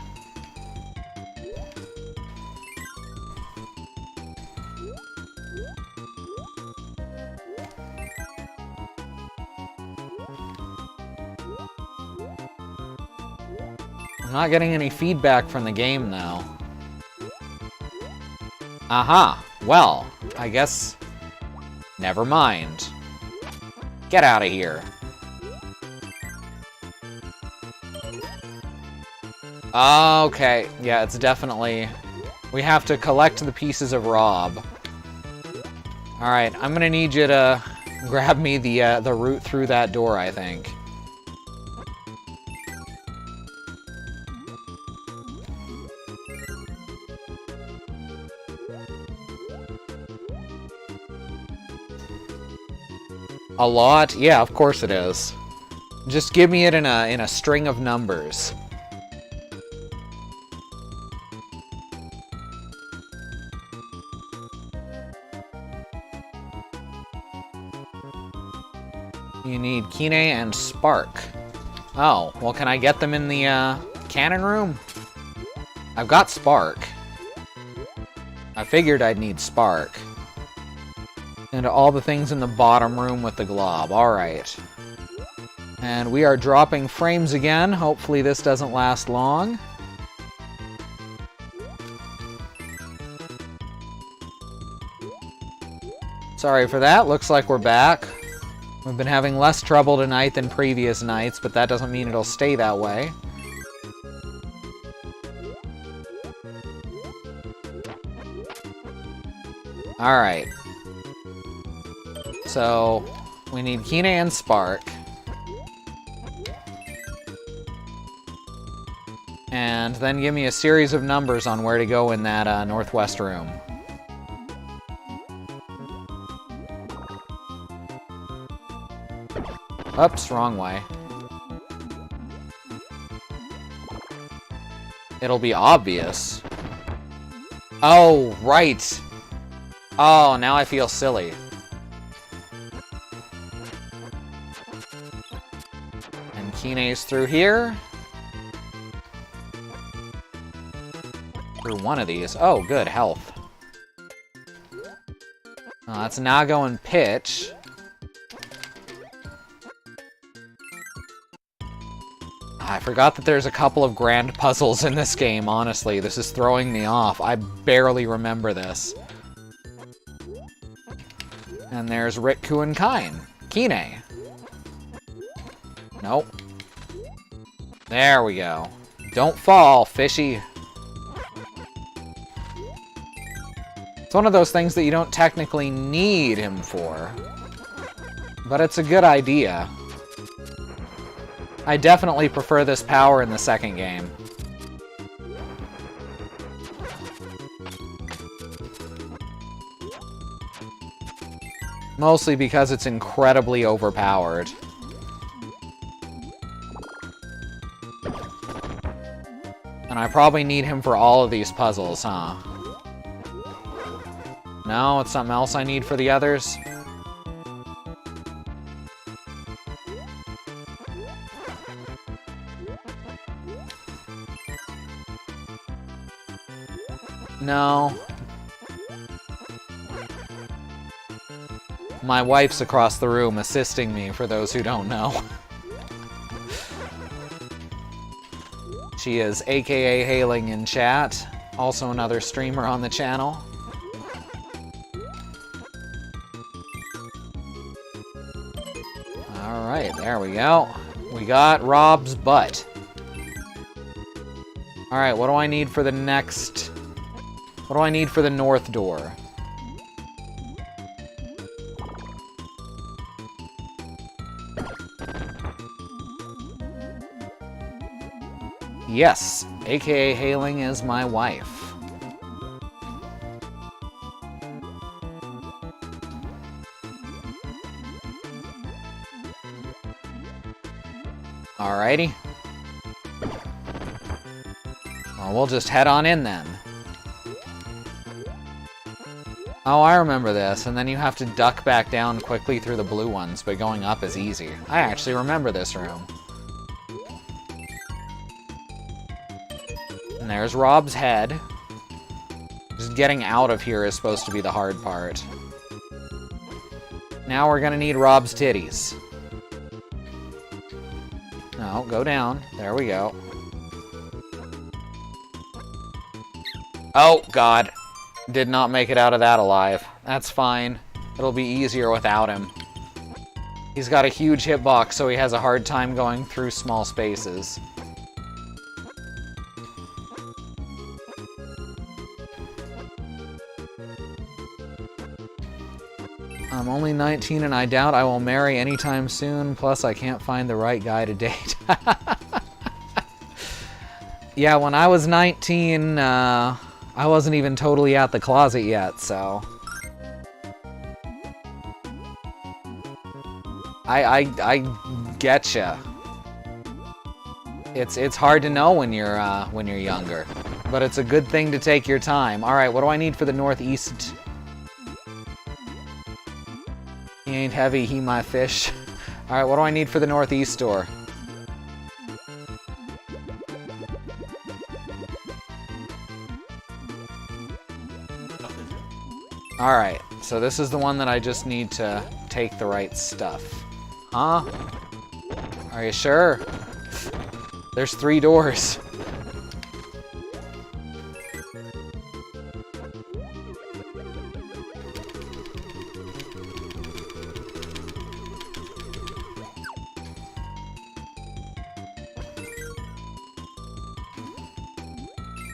I'm not getting any feedback from the game, though. Aha! Well, I guess... never mind. Get out of here. Okay, yeah, it's definitely... we have to collect the pieces of Rob. Alright, I'm gonna need you to grab me the route through that door, I think. A lot? Yeah, of course it is. Just give me it in a string of numbers. You need Kine and Spark. Oh, well, can I get them in the cannon room? I've got Spark. I figured I'd need Spark. And all the things in the bottom room with the glob. Alright. And we are dropping frames again. Hopefully this doesn't last long. Sorry for that. Looks like we're back. We've been having less trouble tonight than previous nights, but that doesn't mean it'll stay that way. Alright. So, we need Kine and Spark. And then give me a series of numbers on where to go in that northwest room. Oops, wrong way. It'll be obvious. Oh, right! Oh, now I feel silly. And Kine's through here. Through one of these. Oh, good, health. Oh, that's Nago and Pitch. I forgot that there's a couple of grand puzzles in this game, honestly. This is throwing me off. I barely remember this. And there's Ritku and Kine. Nope. There we go. Don't fall, fishy. It's one of those things that you don't technically need him for. But it's a good idea. I definitely prefer this power in the second game. Mostly because it's incredibly overpowered. And I probably need him for all of these puzzles, huh? No, it's something else I need for the others? No. My wife's across the room assisting me, for those who don't know. She is AKA Hailing in chat, also another streamer on the channel. Alright, there we go. We got Rob's butt. Alright, what do I need for the next... What do I need for the north door? Yes, aka Hailing is my wife. Alrighty. Well, we'll just head on in then. Oh, I remember this, and then you have to duck back down quickly through the blue ones, but going up is easy. I actually remember this room. And there's Rob's head. Just getting out of here is supposed to be the hard part. Now we're gonna need Rob's titties. No, go down. There we go. Oh, God. Did not make it out of that alive. That's fine. It'll be easier without him. He's got a huge hitbox, so he has a hard time going through small spaces. I'm only 19 and I doubt I will marry anytime soon, plus I can't find the right guy to date. Yeah, when I was 19, I wasn't even totally out the closet yet, so... I getcha. It's hard to know when you're younger, but it's a good thing to take your time. All right, what do I need for the northeast? He ain't heavy, he my fish. All right, what do I need for the northeast door? All right, so this is the one that I just need to take the right stuff. Huh? Are you sure? There's 3 doors.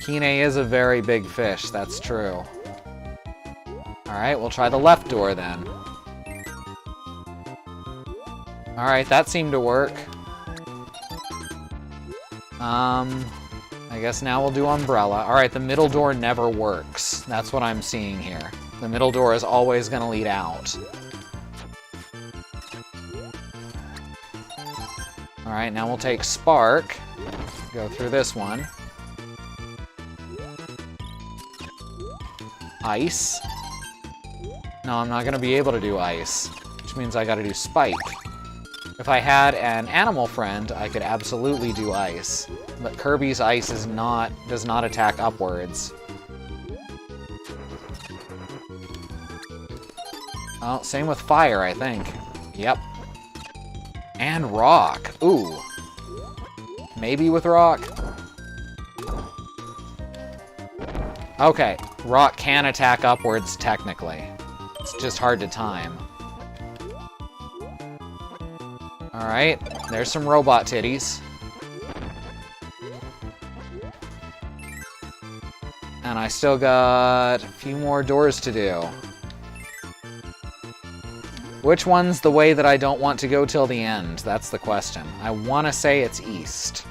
Kine is a very big fish, that's true. Alright, we'll try the left door then. Alright, that seemed to work. I guess now we'll do umbrella. Alright, the middle door never works. That's what I'm seeing here. The middle door is always gonna lead out. Alright, now we'll take Spark. Go through this one. Ice. No, I'm not gonna be able to do ice, which means I gotta do spike. If I had an animal friend, I could absolutely do ice, but Kirby's ice does not attack upwards. Oh, same with fire, I think. Yep. And rock. Ooh. Maybe with rock. Okay, rock can attack upwards technically. It's just hard to time. Alright, there's some robot titties. And I still got a few more doors to do. Which one's the way that I don't want to go till the end? That's the question. I want to say it's east.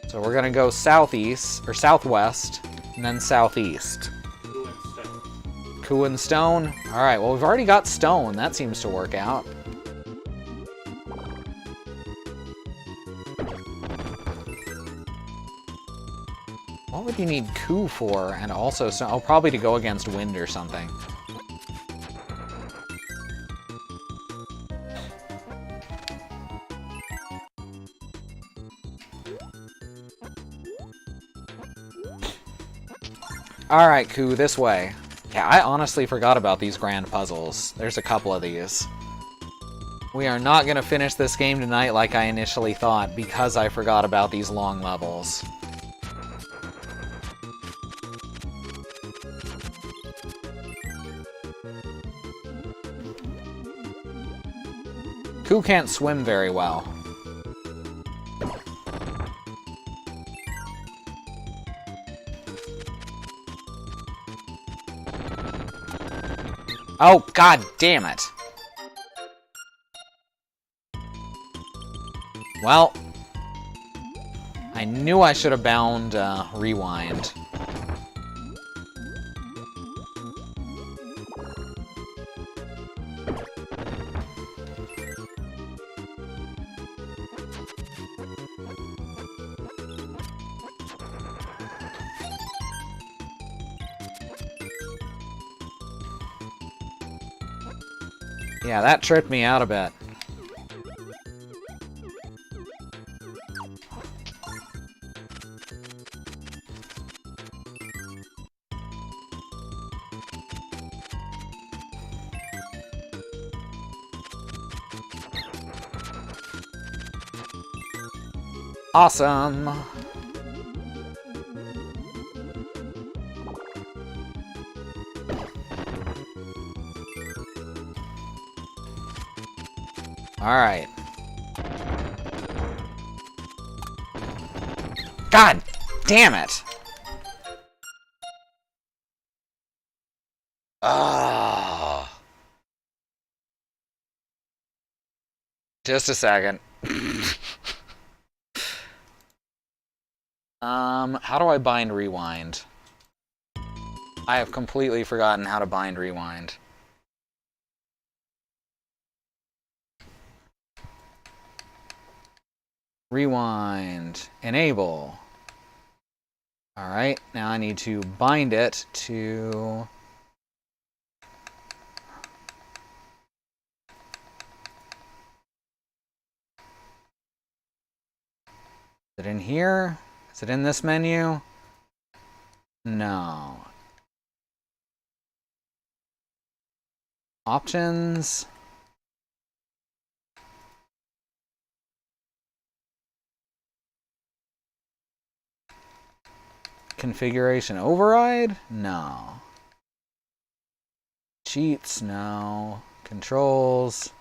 So we're gonna go southeast, or southwest, and then southeast. Coup and stone? Alright, well we've already got stone. That seems to work out. What would you need coup for? And also, oh, probably to go against wind or something. Alright, coup, this way. Yeah, I honestly forgot about these grand puzzles. There's a couple of these. We are not going to finish this game tonight like I initially thought, because I forgot about these long levels. Koo can't swim very well. Oh, god damn it. Well, I knew I should have bound rewind. Yeah, that tripped me out a bit. Awesome! Alright. God damn it! Ah. Just a second. How do I bind rewind? I have completely forgotten how to bind rewind. Rewind. Enable. Alright, now I need to bind it to... Is it in here? Is it in this menu? No. Options. Configuration override? No. Cheats? No. Controls.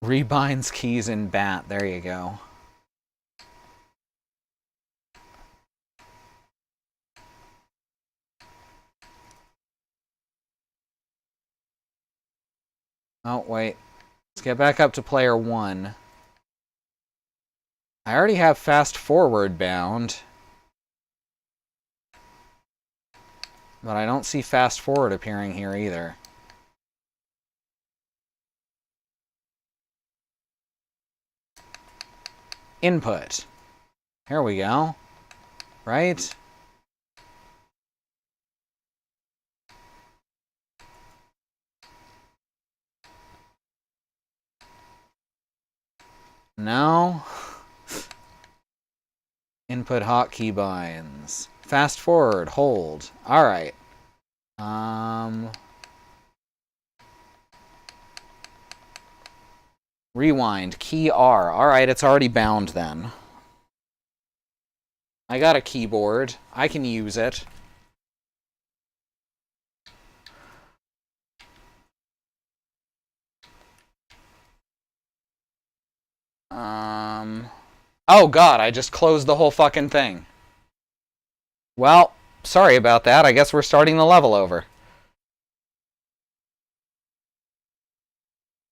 Rebinds keys in bat. There you go. Oh, wait. Let's get back up to player 1. I already have fast forward bound. But I don't see fast forward appearing here either. Input. Here we go. Right? No. Input hotkey binds. Fast forward, hold. Alright. Rewind, key R. Alright, it's already bound then. I got a keyboard. I can use it. Oh god, I just closed the whole fucking thing. Well, sorry about that. I guess we're starting the level over.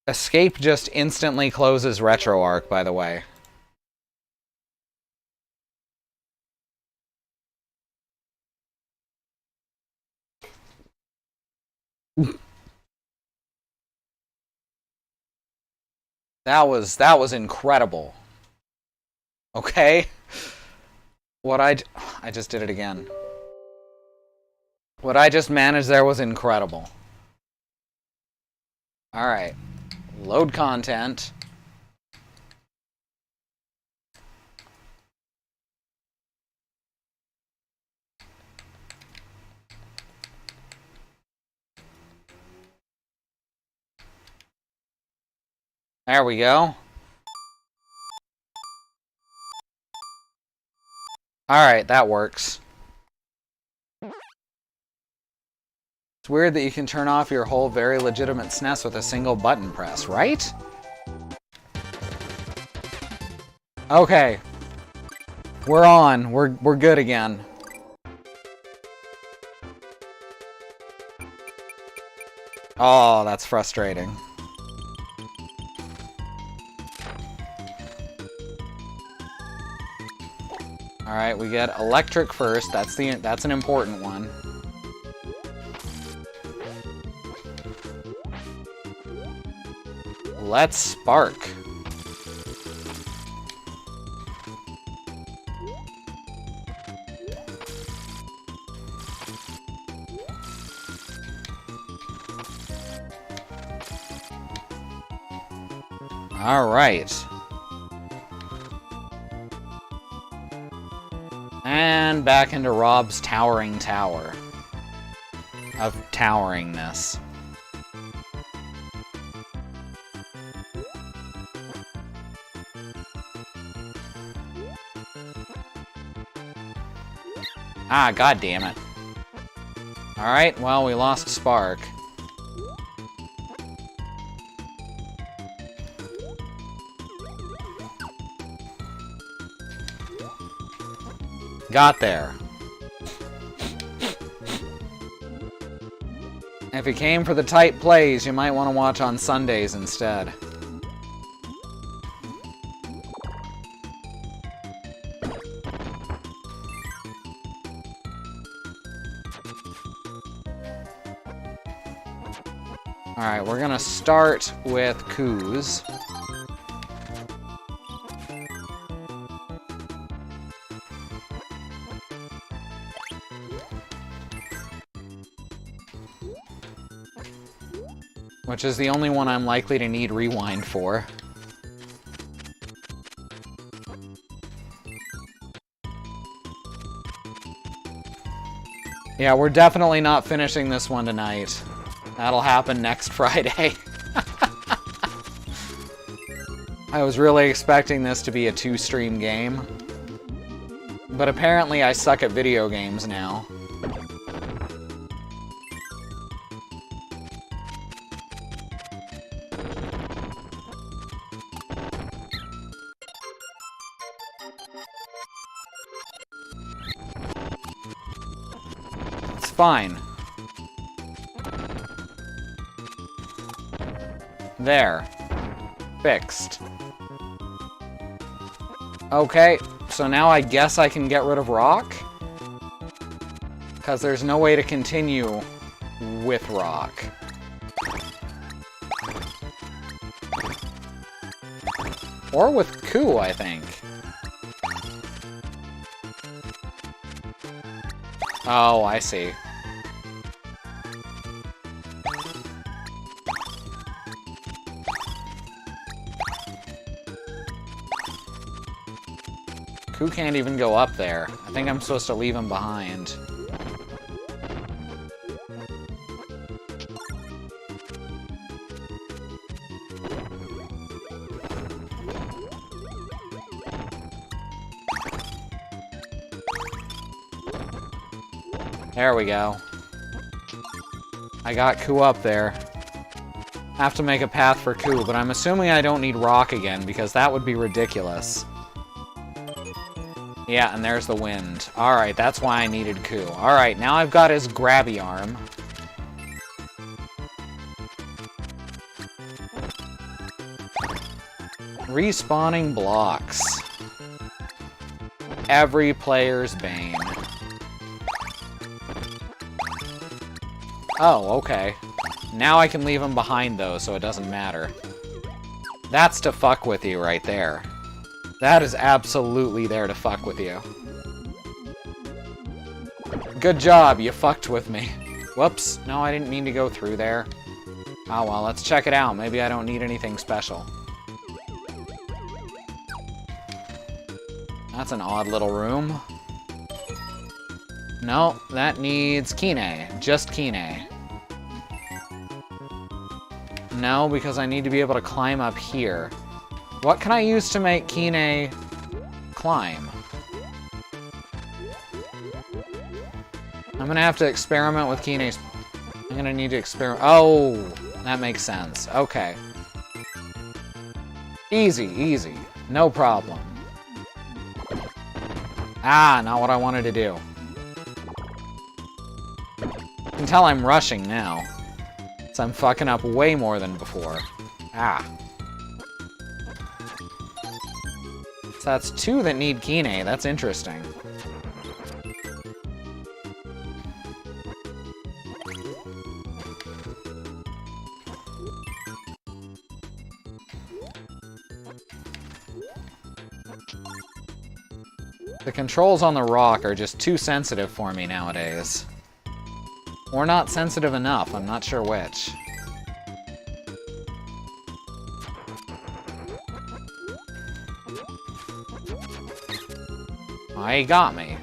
Escape just instantly closes RetroArch, by the way. That was incredible. Okay? I just did it again. What I just managed there was incredible. Alright. Load content. There we go. Alright, that works. It's weird that you can turn off your whole very legitimate SNES with a single button press, right? Okay. We're on. We're good again. Oh, that's frustrating. Alright, we get electric first. That's an important one. Let's spark. All right. And back into Rob's towering tower of toweringness. Ah, god damn it. Alright, well, we lost Spark. Got there. If you came for the tight plays, you might want to watch on Sundays instead. Alright, we're gonna start with Coos. Which is the only one I'm likely to need rewind for. Yeah, we're definitely not finishing this one tonight. That'll happen next Friday. I was really expecting this to be a 2-stream game. But apparently I suck at video games now. It's fine. There. Fixed. Okay, so now I guess I can get rid of Rock? Because there's no way to continue with Rock. Or with Coo, I think. Oh, I see. Coo can't even go up there. I think I'm supposed to leave him behind. There we go. I got Coo up there. Have to make a path for Coo, but I'm assuming I don't need Rock again, because that would be ridiculous. Yeah, and there's the wind. Alright, that's why I needed Coo. Alright, now I've got his grabby arm. Respawning blocks. Every player's bane. Oh, okay. Now I can leave him behind, though, so it doesn't matter. That's to fuck with you right there. That is absolutely there to fuck with you. Good job, you fucked with me. Whoops, no, I didn't mean to go through there. Oh well, let's check it out. Maybe I don't need anything special. That's an odd little room. No, that needs Kine. Just Kine. No, because I need to be able to climb up here. What can I use to make Kine climb? I'm gonna have to experiment with Kine's... I'm gonna need to experiment... Oh, that makes sense. Okay. Easy, easy. No problem. Ah, not what I wanted to do. You can tell I'm rushing now. So I'm fucking up way more than before. Ah. So that's 2 that need Kine. That's interesting. The controls on the rock are just too sensitive for me nowadays. Or not sensitive enough, I'm not sure which. Oh, he got me.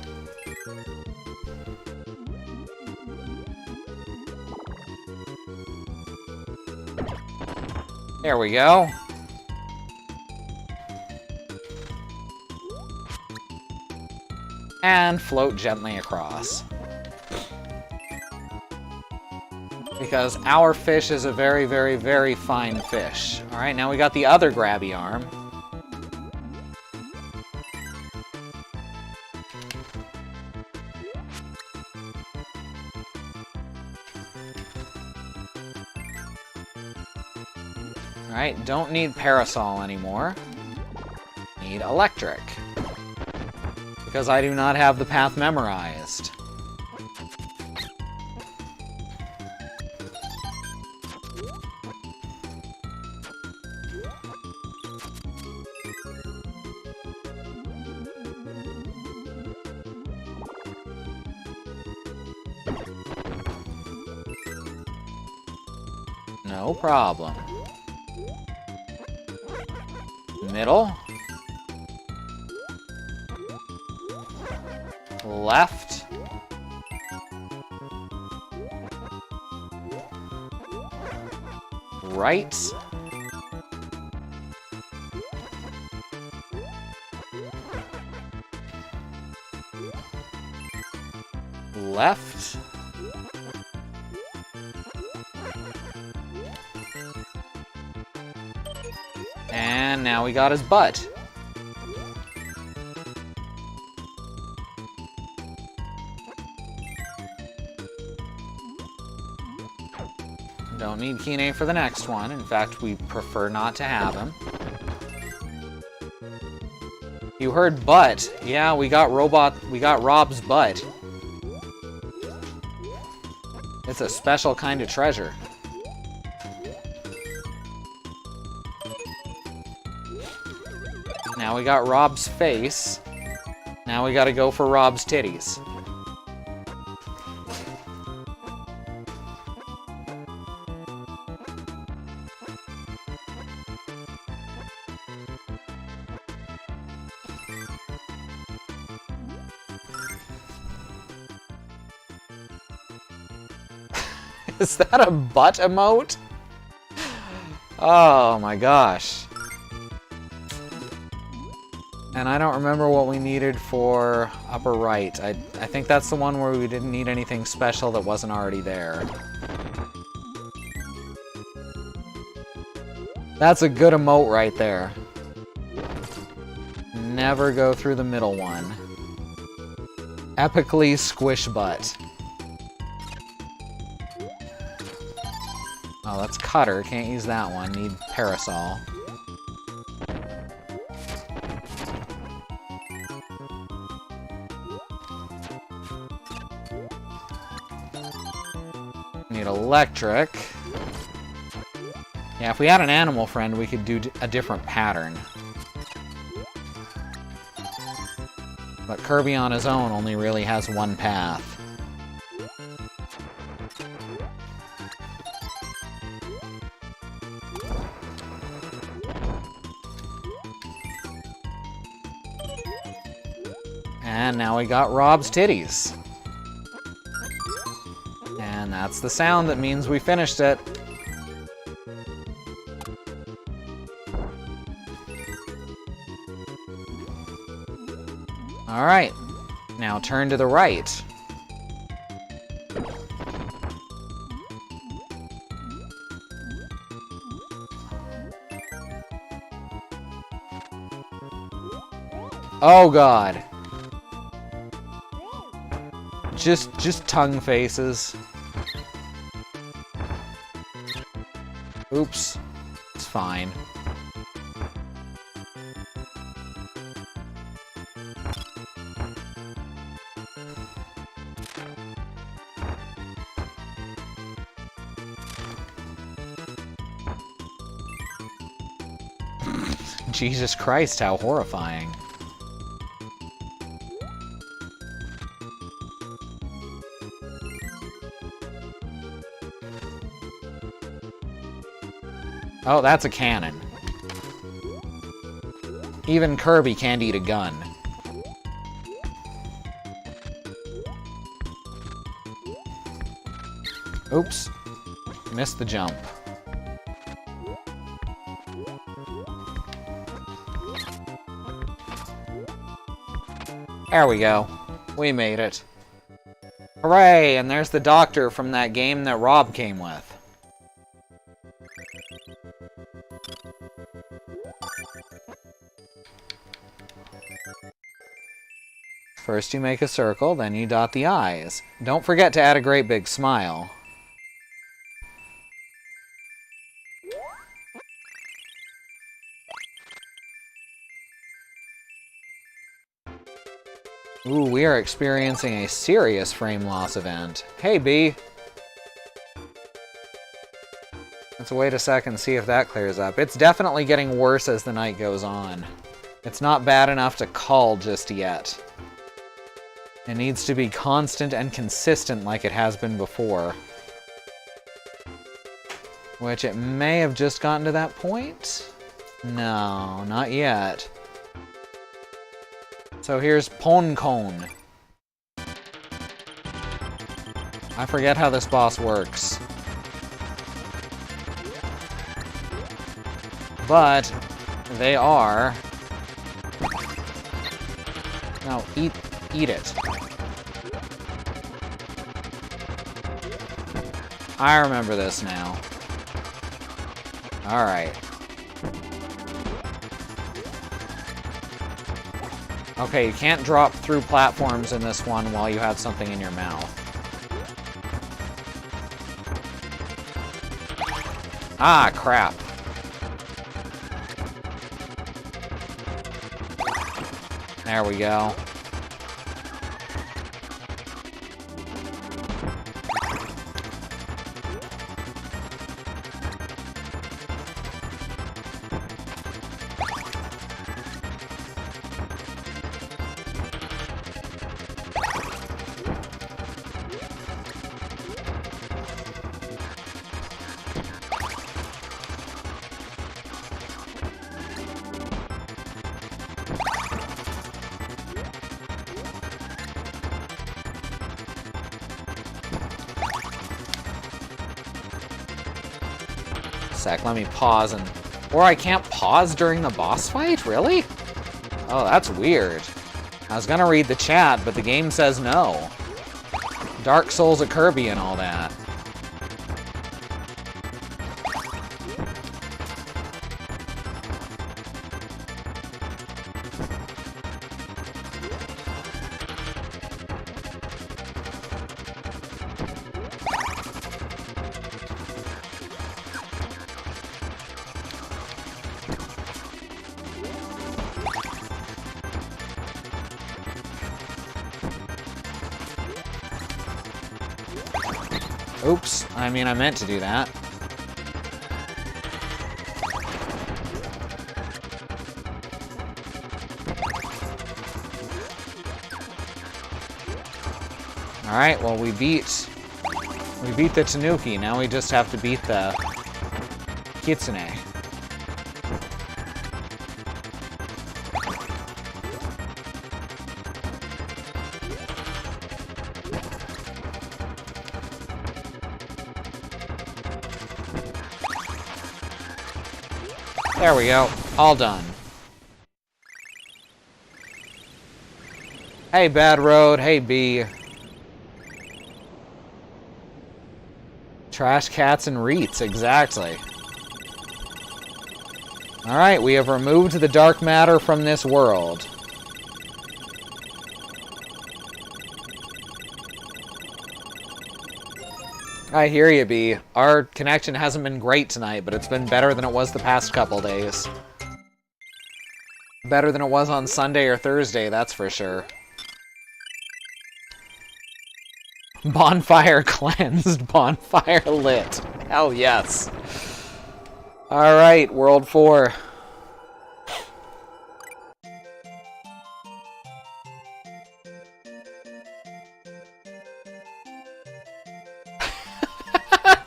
There we go. And float gently across. Because our fish is a very, very, very fine fish. Alright, now we got the other grabby arm. Alright, don't need parasol anymore. Need electric. Because I do not have the path memorized. No problem. Middle. Left. Right. Left. And now we got his butt. Don't need Kine for the next one. In fact, we prefer not to have him. You heard butt. Yeah, we got Rob's butt. It's a special kind of treasure. Now we got Rob's face. Now we gotta go for Rob's titties. Is that a butt emote? Oh my gosh. And I don't remember what we needed for upper right. I think that's the one where we didn't need anything special that wasn't already there. That's a good emote right there. Never go through the middle one. Epically squish butt. Oh, that's cutter. Can't use that one. Need parasol. Need electric. Yeah, if we had an animal friend, we could do a different pattern. But Kirby on his own only really has one path. And now we got Rob's titties. And that's the sound that means we finished it. Alright, now turn to the right. Oh god. Just tongue faces. Oops. It's fine. Jesus Christ, how horrifying. Oh, that's a cannon. Even Kirby can't eat a gun. Oops. Missed the jump. There we go. We made it. Hooray! And there's the doctor from that game that Rob came with. First you make a circle, then you dot the eyes. Don't forget to add a great big smile. Ooh, we are experiencing a serious frame loss event. Hey, B! Let's wait a second and see if that clears up. It's definitely getting worse as the night goes on. It's not bad enough to call just yet. It needs to be constant and consistent like it has been before. Which it may have just gotten to that point? No, not yet. So here's Poncone. I forget how this boss works. But they are... No, eat it. I remember this now. Alright. Okay, you can't drop through platforms in this one while you have something in your mouth. Ah, crap. There we go. Sec, let me pause and... Or I can't pause during the boss fight? Really? Oh, that's weird. I was gonna read the chat, but the game says no. Dark Souls of Kirby and all that. Oops, I mean, I meant to do that. Alright, well we beat the Tanuki, now we just have to beat the Kitsune. There we go. All done. Hey, Bad Road. Hey, B. Trash cats and reets, exactly. Alright, we have removed the dark matter from this world. I hear you, B. Our connection hasn't been great tonight, but it's been better than it was the past couple days. Better than it was on Sunday or Thursday, that's for sure. Bonfire cleansed, bonfire lit. Hell yes. Alright, World 4.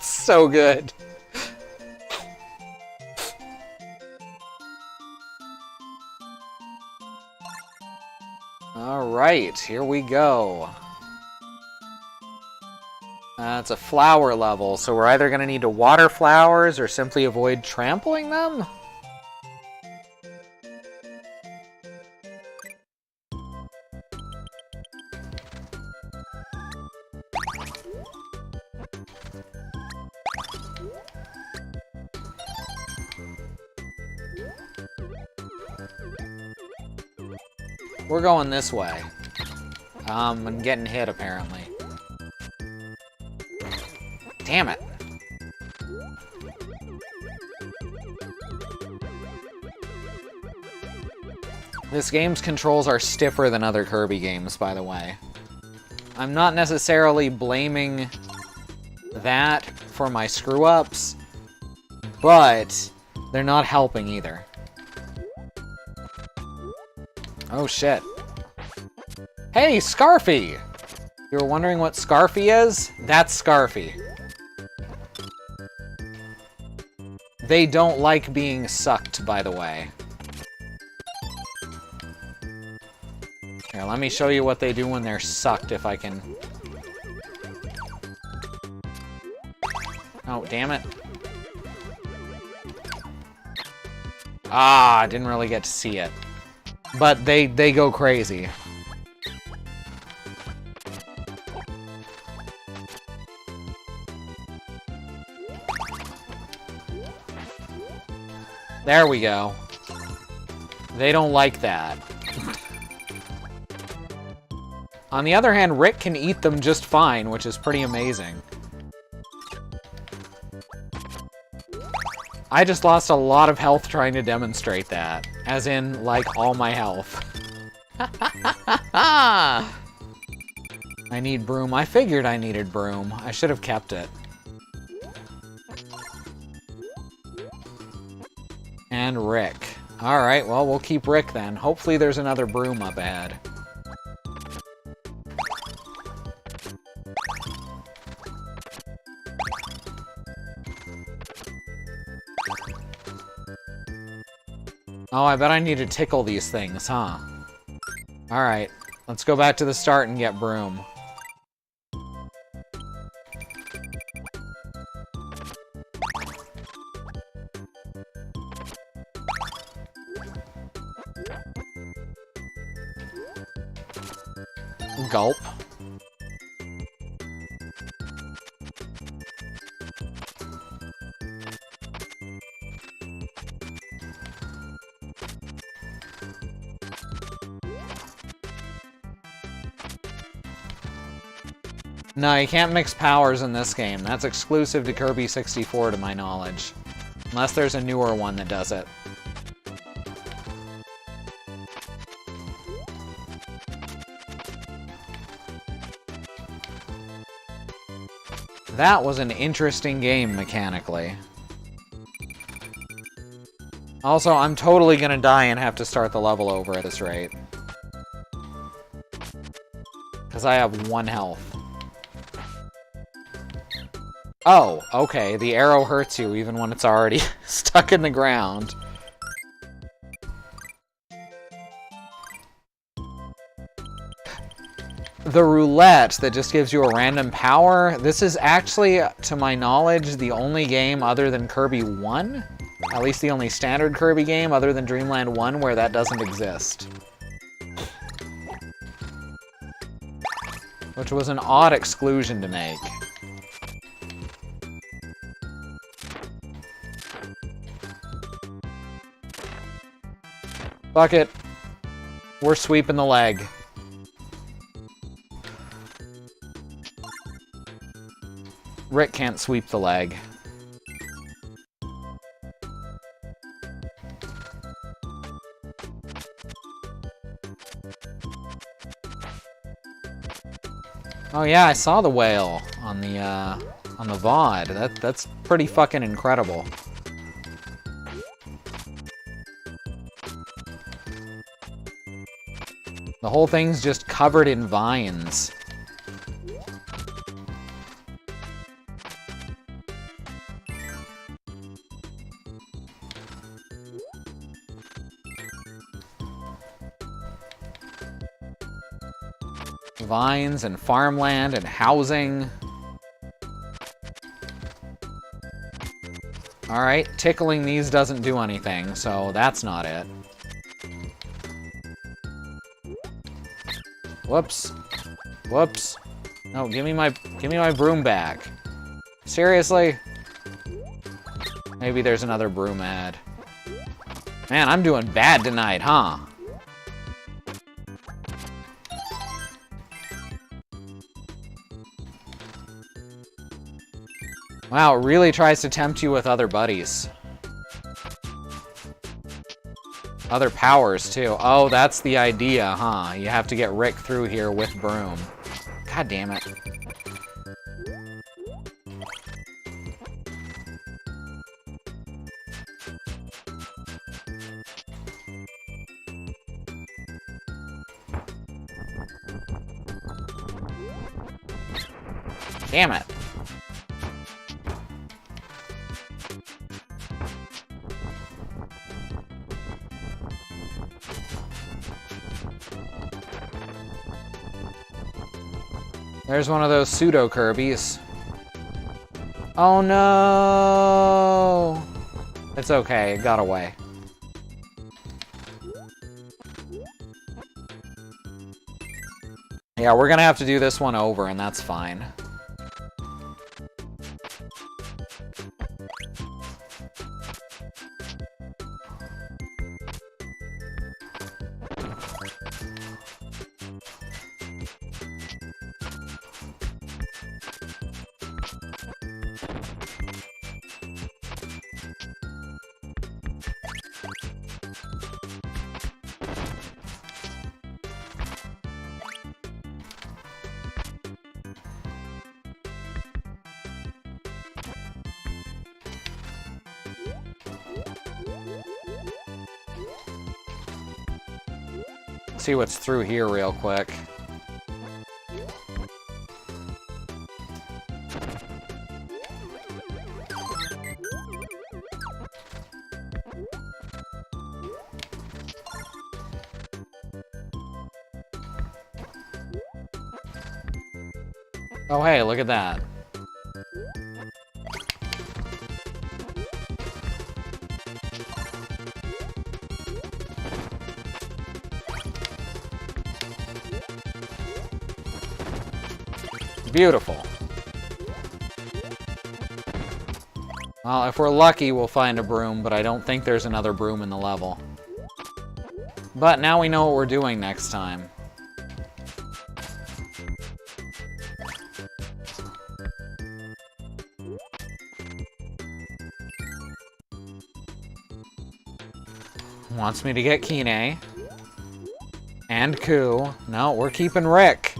So good. Alright, here we go. It's a flower level, so we're either going to need to water flowers or simply avoid trampling them? We're going this way. I'm getting hit, apparently. Damn it. This game's controls are stiffer than other Kirby games, by the way. I'm not necessarily blaming that for my screw-ups, but they're not helping either. Oh shit. Hey, Scarfy! You were wondering what Scarfy is? That's Scarfy. They don't like being sucked, by the way. Here, let me show you what they do when they're sucked, if I can... Oh, damn it. Ah, I didn't really get to see it. But they go crazy. There we go. They don't like that. On the other hand, Rick can eat them just fine, which is pretty amazing. I just lost a lot of health trying to demonstrate that. As in, like, all my health. I need broom. I figured I needed broom. I should have kept it. And Rick. Alright, well, we'll keep Rick then. Hopefully there's another broom up ahead. Oh, I bet I need to tickle these things, huh? Alright, let's go back to the start and get broom. Gulp. No, you can't mix powers in this game. That's exclusive to Kirby 64 to my knowledge. Unless there's a newer one that does it. That was an interesting game mechanically. Also, I'm totally gonna die and have to start the level over at this rate. Because I have 1 health. Oh, okay, the arrow hurts you even when it's already stuck in the ground. The roulette that just gives you a random power, this is actually, to my knowledge, the only game other than Kirby 1 At least the only standard Kirby game other than Dreamland 1 where that doesn't exist. Which was an odd exclusion to make. Fuck it. We're sweeping the leg. Rick can't sweep the leg. Oh yeah, I saw the whale on the VOD. That's pretty fucking incredible. The whole thing's just covered in vines. Vines and farmland and housing. Alright, tickling these doesn't do anything, so that's not it. Whoops. Whoops. No, give me my broom back. Seriously? Maybe there's another broom ad. Man, I'm doing bad tonight, huh? Wow, it really tries to tempt you with other buddies. Other powers, too. Oh, that's the idea, huh? You have to get Rick through here with broom. God damn it. Damn it. There's one of those pseudo Kirbys. Oh no! It's okay, it got away. Yeah, we're gonna have to do this one over, and that's fine. See what's through here real quick. Oh hey, look at that. Beautiful. Well, if we're lucky, we'll find a broom, but I don't think there's another broom in the level. But now we know what we're doing next time. Wants me to get Kine. And Ku. No, we're keeping Rick.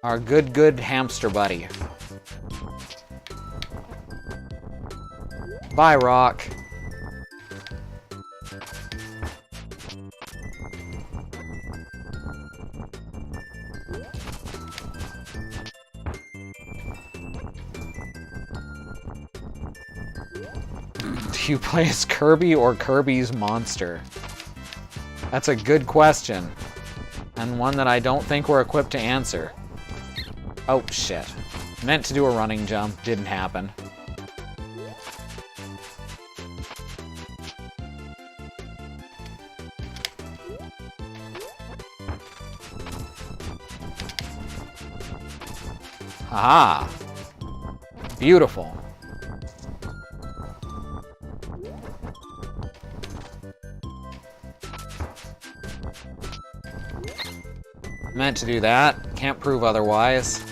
Our good hamster buddy. Bye, Rock. Do you play as Kirby or Kirby's monster? That's a good question. And one that I don't think we're equipped to answer. Oh, shit. Meant to do a running jump. Didn't happen. Aha! Beautiful. Meant to do that. Can't prove otherwise.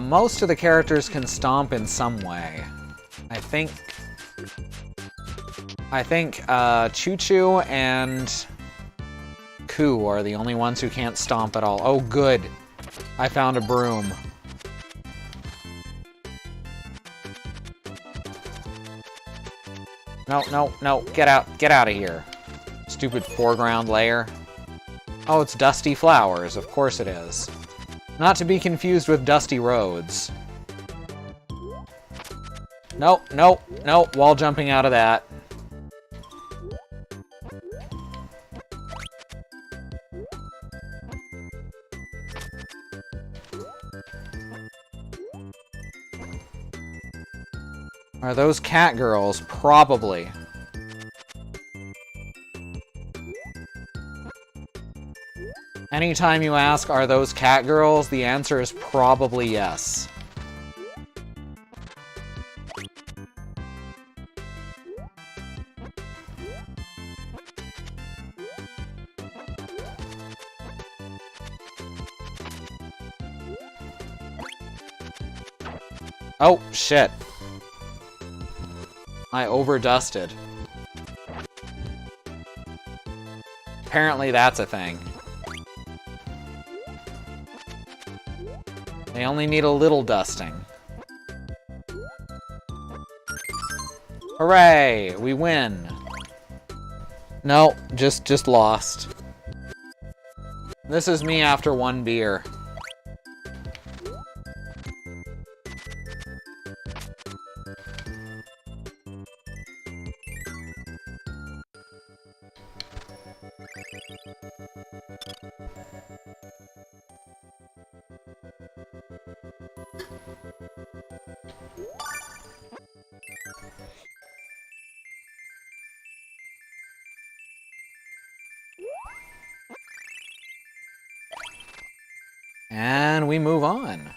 Most of the characters can stomp in some way. I think Choo Choo and Koo are the only ones who can't stomp at all. Oh, good. I found a broom. No, no, no. Get out. Get out of here. Stupid foreground layer. Oh, it's Dusty Flowers. Of course it is. Not to be confused with Dusty Roads. Nope, nope, nope. Wall jumping out of that. Are those cat girls? Probably. Anytime you ask, are those cat girls, the answer is probably yes. Oh, shit. I overdusted. Apparently that's a thing. They only need a little dusting. Hooray! We win. No, just lost. This is me after one beer. And we move on.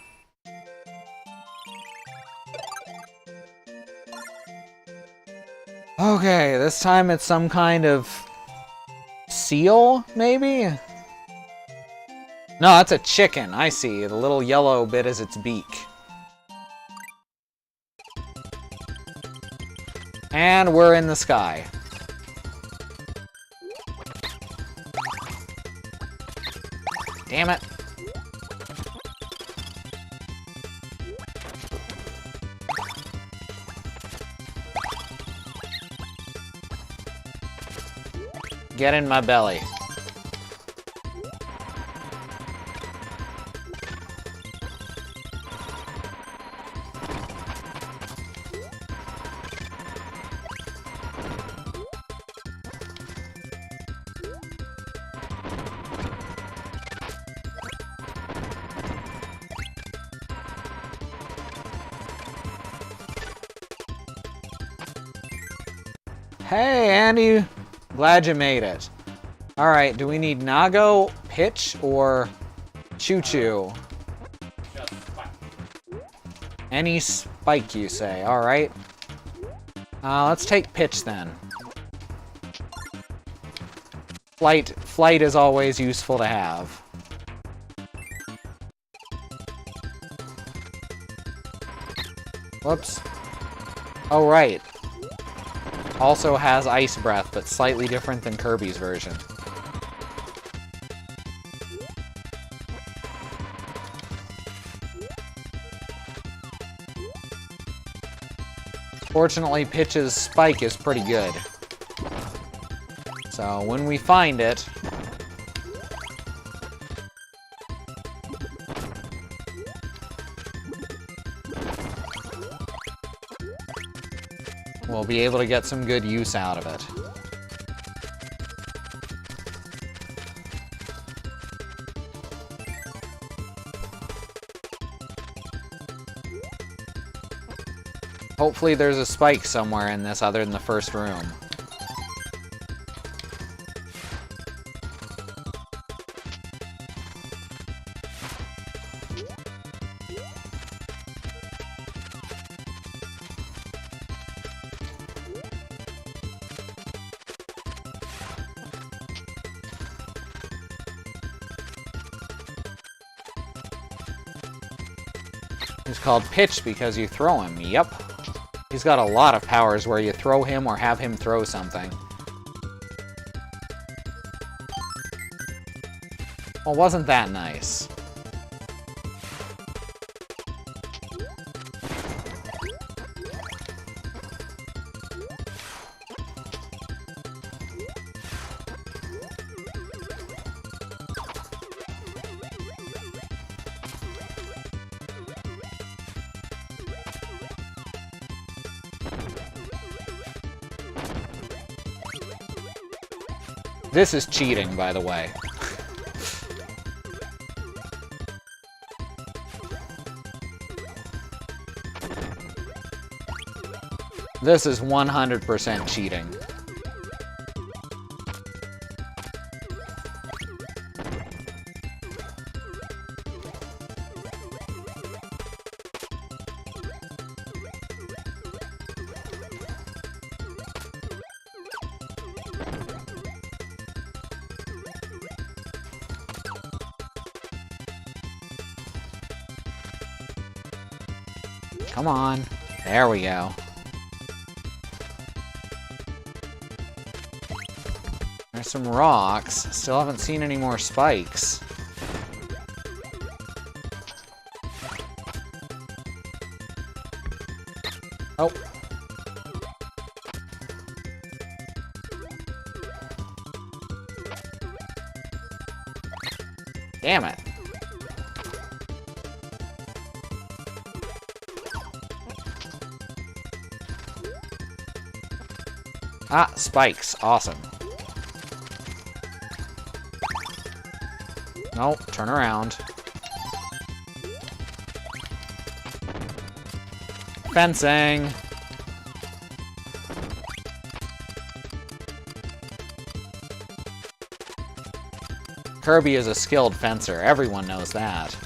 Okay, this time it's some kind of seal, maybe? No, that's a chicken. I see. The little yellow bit is its beak. And we're in the sky. Damn it. Get in my belly. Hey, Andy. Glad you made it. Alright, do we need Nago, Pitch, or Choo Choo? Just spike. Any spike, you say. Alright. Let's take Pitch, then. Flight is always useful to have. Whoops. Oh, right. Also has Ice Breath, but slightly different than Kirby's version. Fortunately, Pitch's spike is pretty good. So when we find it, we'll be able to get some good use out of it. Hopefully there's a spike somewhere in this other than the first room. He's called Pitch because you throw him. Yep. He's got a lot of powers where you throw him or have him throw something. Well, wasn't that nice? This is cheating, by the way. This is 100% cheating. Come on. There we go. There's some rocks. Still haven't seen any more spikes. Oh. Damn it. Ah, spikes. Awesome. No, turn around. Fencing. Kirby is a skilled fencer. Everyone knows that.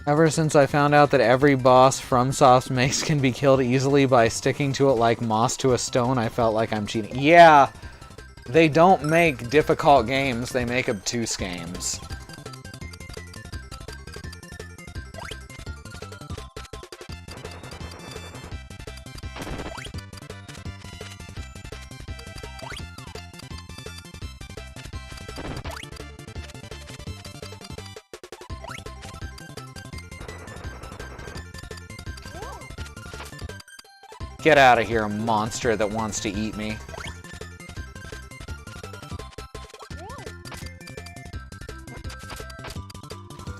Ever since I found out that every boss FromSoft makes can be killed easily by sticking to it like moss to a stone, I felt like I'm cheating. Yeah, they don't make difficult games, they make obtuse games. Get out of here, monster that wants to eat me.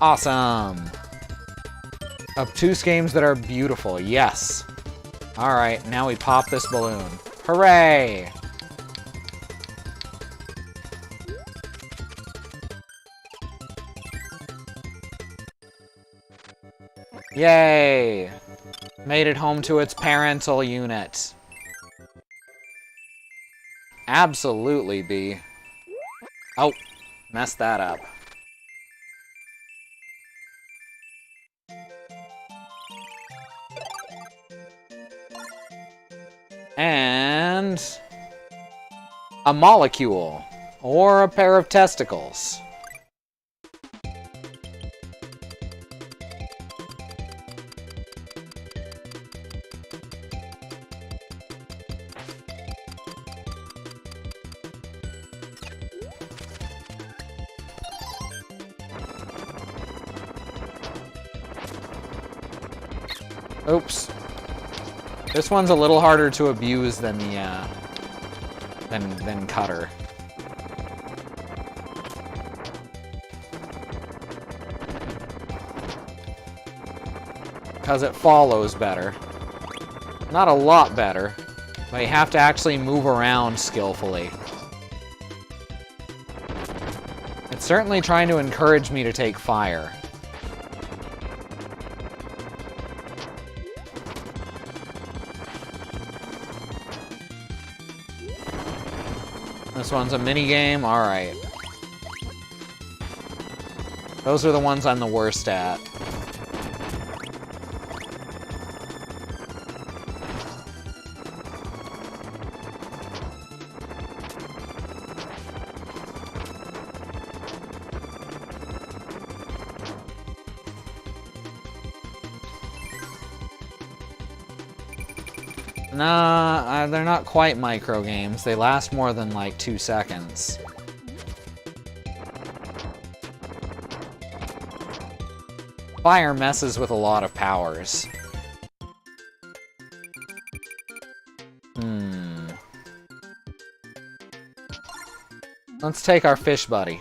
Awesome! Obtuse games that are beautiful, yes. Alright, now we pop this balloon. Hooray! Yay! Made it home to its parental unit. Absolutely, B. Oh, messed that up. And a molecule, or a pair of testicles. Oops. This one's a little harder to abuse than the, than Cutter. Because it follows better. Not a lot better, but you have to actually move around skillfully. It's certainly trying to encourage me to take fire. This one's a minigame? Alright. Those are the ones I'm the worst at. Nah, they're not quite micro games. They last more than like 2 seconds. Fire messes with a lot of powers. Let's take our fish buddy.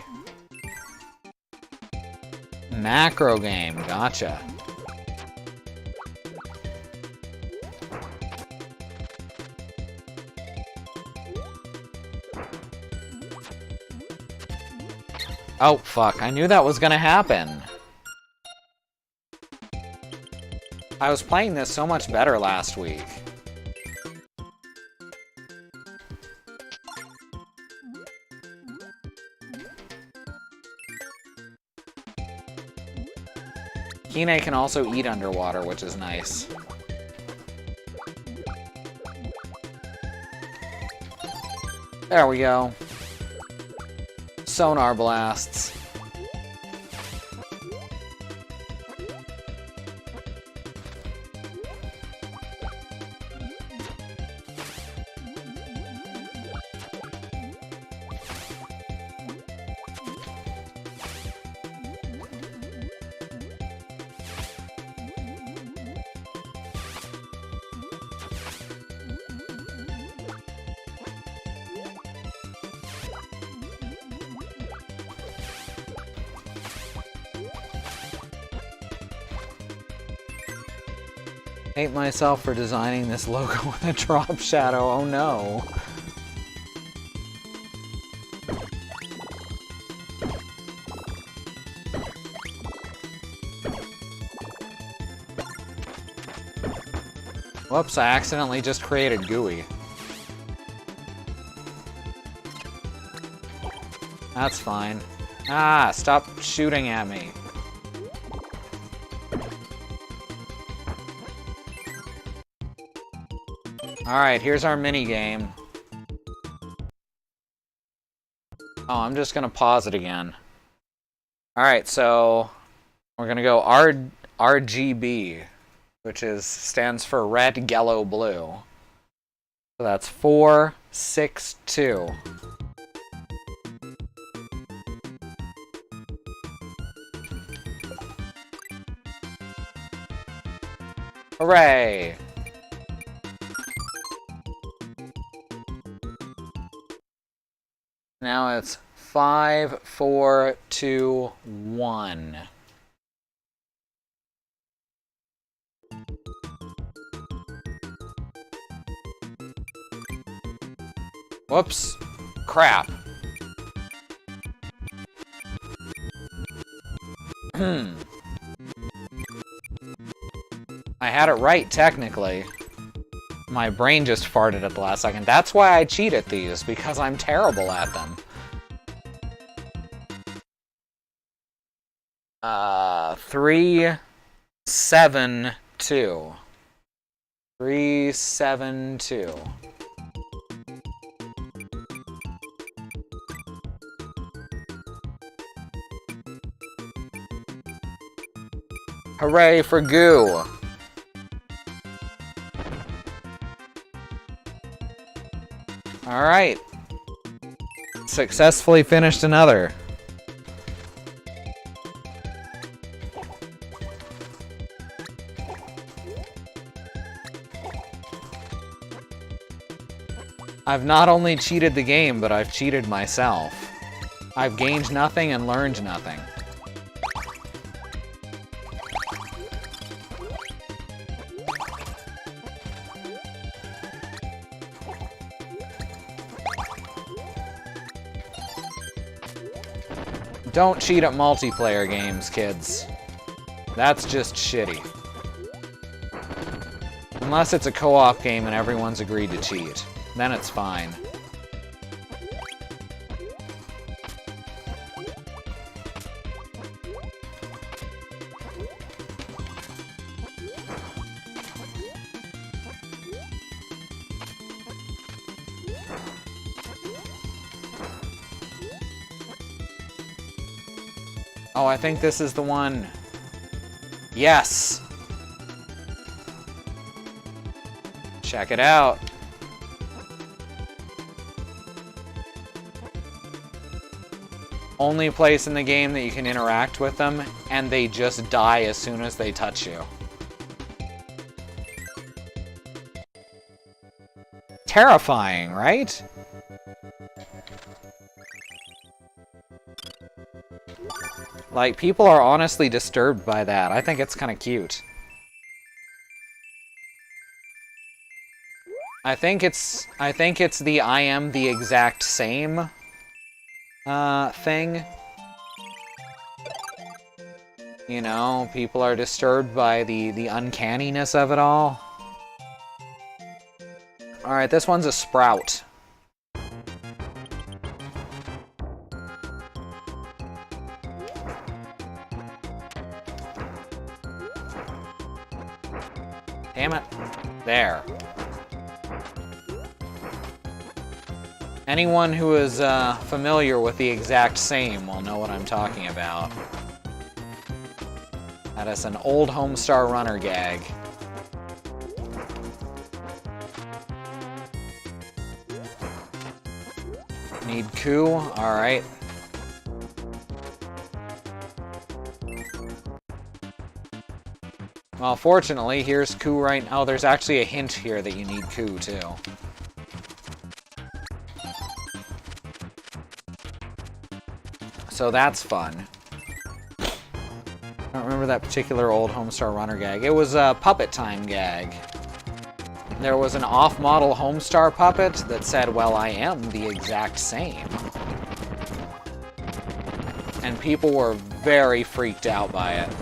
Macro game, gotcha. Oh, fuck. I knew that was gonna happen. I was playing this so much better last week. Kine can also eat underwater, which is nice. There we go. Sonar blasts. Hate myself for designing this logo with a drop shadow, oh no. Whoops, I accidentally just created GUI. That's fine. Ah, stop shooting at me. Alright, here's our mini game. Oh, I'm just gonna pause it again. Alright, so we're gonna go RGB, which stands for red, yellow, blue. So that's 4, 6, 2. Hooray! Now it's 5, 4, 2, 1. Whoops. Crap. I had it right, technically. My brain just farted at the last second. That's why I cheat at these, because I'm terrible at them. 3, 7, 2. 3, 7, 2. Hooray for goo! Alright. Successfully finished another. I've not only cheated the game, but I've cheated myself. I've gained nothing and learned nothing. Don't cheat at multiplayer games, kids. That's just shitty. Unless it's a co-op game and everyone's agreed to cheat. Then it's fine. Oh, I think this is the one. Yes! Check it out. Only place in the game that you can interact with them, and they just die as soon as they touch you. Terrifying, right? Like, people are honestly disturbed by that. I think it's kind of cute. I think it's the I am the exact same thing. You know, people are disturbed by the uncanniness of it all. Alright, this one's a sprout. Damn it. There. Anyone who is familiar with the exact same will know what I'm talking about. That is an old Homestar Runner gag. Need coup? Alright. Well, fortunately, here's coup right now. Oh, there's actually a hint here that you need coup, too. So that's fun. I don't remember that particular old Homestar Runner gag. It was a Puppet Time gag. There was an off-model Homestar puppet that said, well, I am the exact same. And people were very freaked out by it.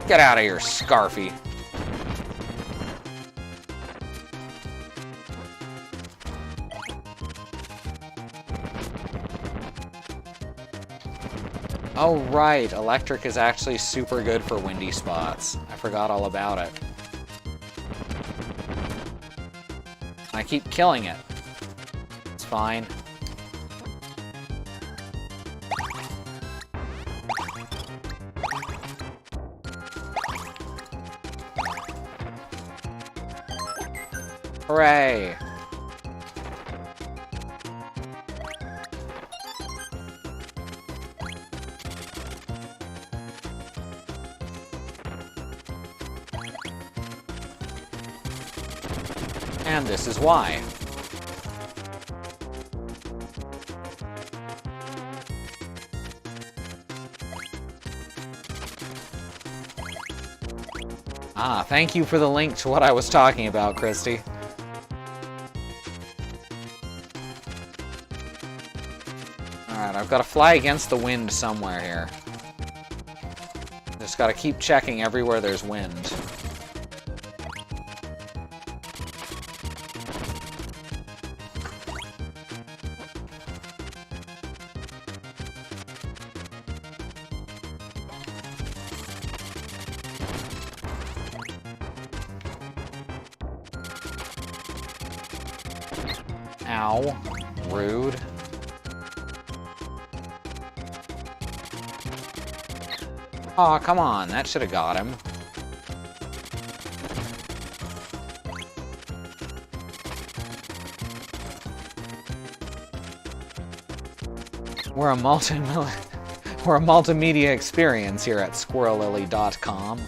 Get out of here, Scarfy. Oh, right. Electric is actually super good for windy spots. I forgot all about it. I keep killing it. It's fine. Hooray! And this is why. Ah, thank you for the link to what I was talking about, Christy. Alright, I've got to fly against the wind somewhere here. Just got to keep checking everywhere there's wind. Ow. Rude. Aw, come on. That should have got him. We're a multimedia experience here at squirrellily.com.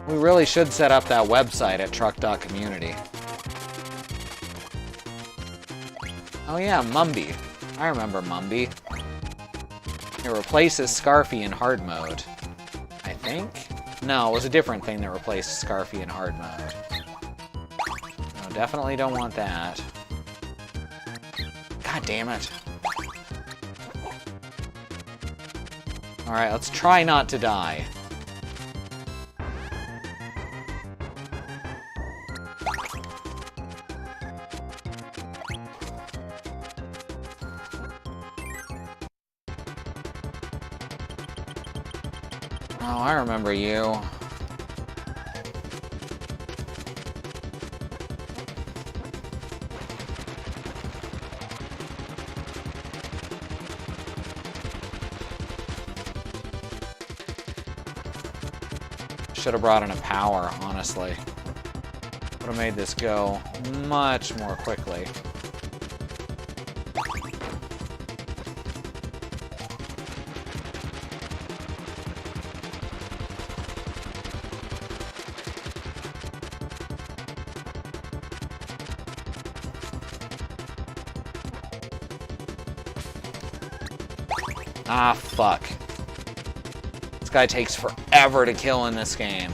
We really should set up that website at truck.community. Oh yeah, Mumby. I remember Mumby. It replaces Scarfy in hard mode. I think? No, it was a different thing that replaced Scarfy in hard mode. No, definitely don't want that. God damn it. Alright, let's try not to die. Oh, I remember you. Should have brought in a power, honestly. Would have made this go much more quickly. Ah, fuck. This guy takes forever to kill in this game.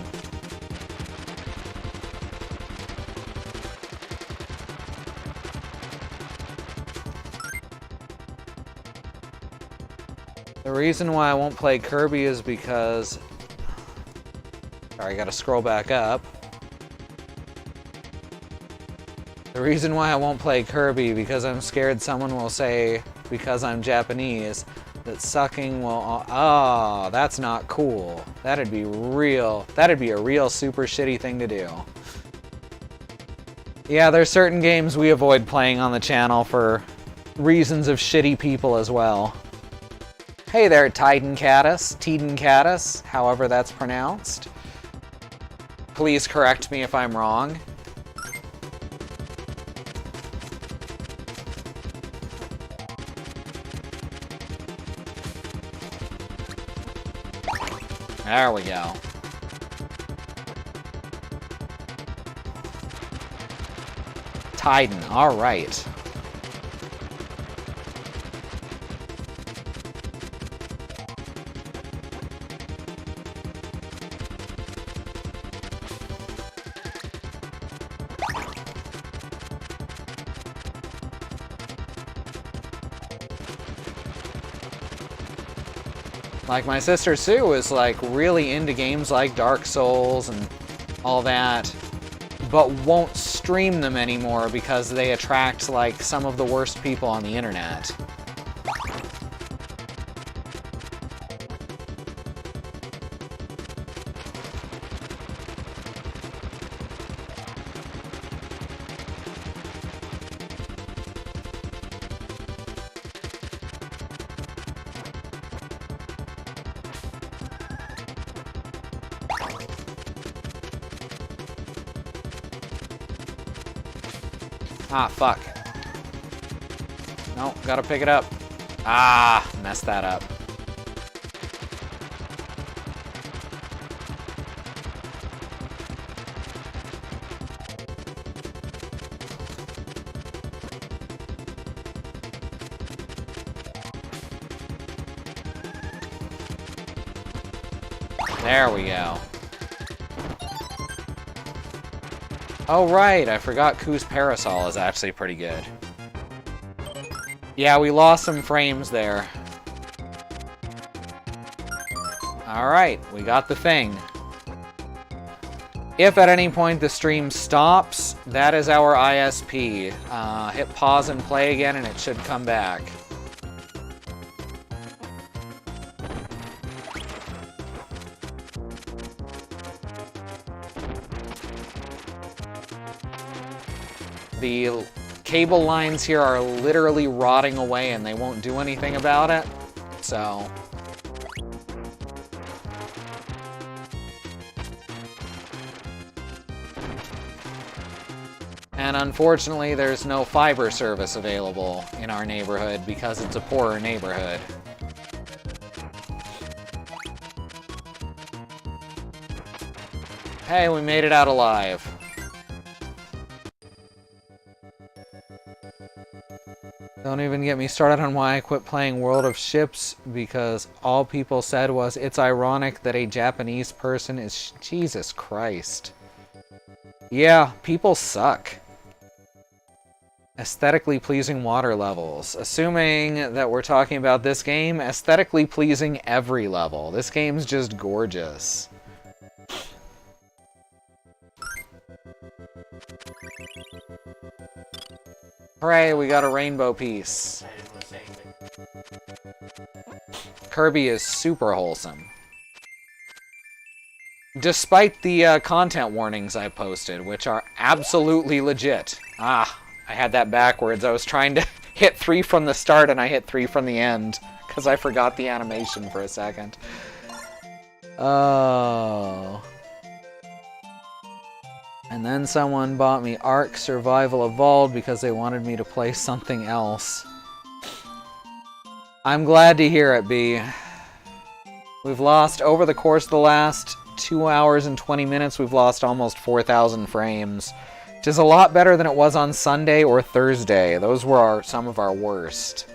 The reason why I won't play Kirby is because... Sorry, I gotta scroll back up. The reason why I won't play Kirby because I'm scared someone will say, because I'm Japanese, that sucking will... Oh, that's not cool. That'd be a real super shitty thing to do. Yeah, there's certain games we avoid playing on the channel for reasons of shitty people as well. Hey there, Titan-Catus, however that's pronounced. Please correct me if I'm wrong. There we go. Titan, all right. Like, my sister Sue is, like, really into games like Dark Souls and all that, but won't stream them anymore because they attract, like, some of the worst people on the internet. Ah, fuck. No, gotta pick it up. Ah, messed that up. There we go. Oh, right, I forgot Ku's Parasol is actually pretty good. Yeah, we lost some frames there. Alright, we got the thing. If at any point the stream stops, that is our ISP. Hit pause and play again and it should come back. The cable lines here are literally rotting away and they won't do anything about it, so... And unfortunately, there's no fiber service available in our neighborhood because it's a poorer neighborhood. Hey, we made it out alive. Don't even get me started on why I quit playing World of Ships, because all people said was, it's ironic that a Japanese person is... Jesus Christ. Yeah, people suck. Aesthetically pleasing water levels. Assuming that we're talking about this game, aesthetically pleasing every level. This game's just gorgeous. Hooray, we got a rainbow piece. I didn't want to say anything. Kirby is super wholesome. Despite the content warnings I posted, which are absolutely legit. Ah, I had that backwards. I was trying to hit 3 from the start and I hit 3 from the end because I forgot the animation for a second. Oh. And then someone bought me Ark Survival Evolved because they wanted me to play something else. I'm glad to hear it, B. We've lost, over the course of the last 2 hours and 20 minutes, we've lost almost 4,000 frames. Which is a lot better than it was on Sunday or Thursday. Those were some of our worst.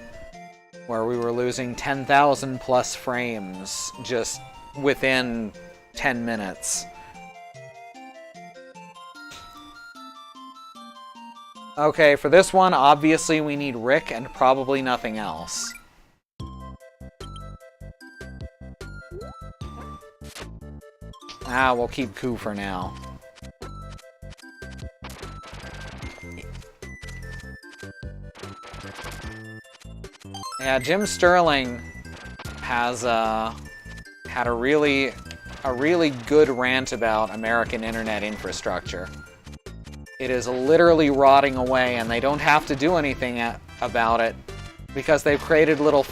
Where we were losing 10,000 plus frames just within 10 minutes. Okay, for this one, obviously we need Rick and probably nothing else. Ah, we'll keep Koo for now. Yeah, Jim Sterling has had a really good rant about American internet infrastructure. It is literally rotting away, and they don't have to do anything about it because they've created little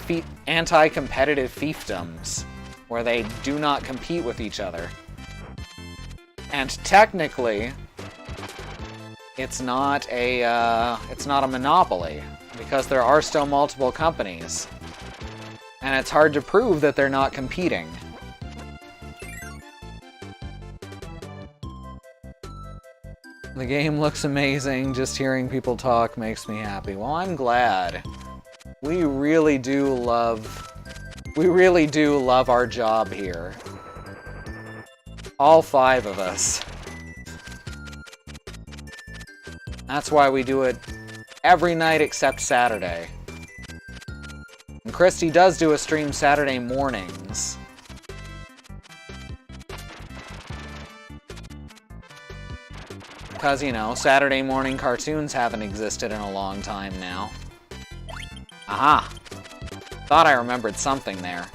anti-competitive fiefdoms where they do not compete with each other. And technically, it's not a monopoly because there are still multiple companies, and it's hard to prove that they're not competing. The game looks amazing. Just hearing people talk makes me happy. Well, I'm glad. We really do love our job here. All 5 of us. That's why we do it every night except Saturday. And Christy does do a stream Saturday mornings. Because, you know, Saturday morning cartoons haven't existed in a long time now. Aha! Thought I remembered something there.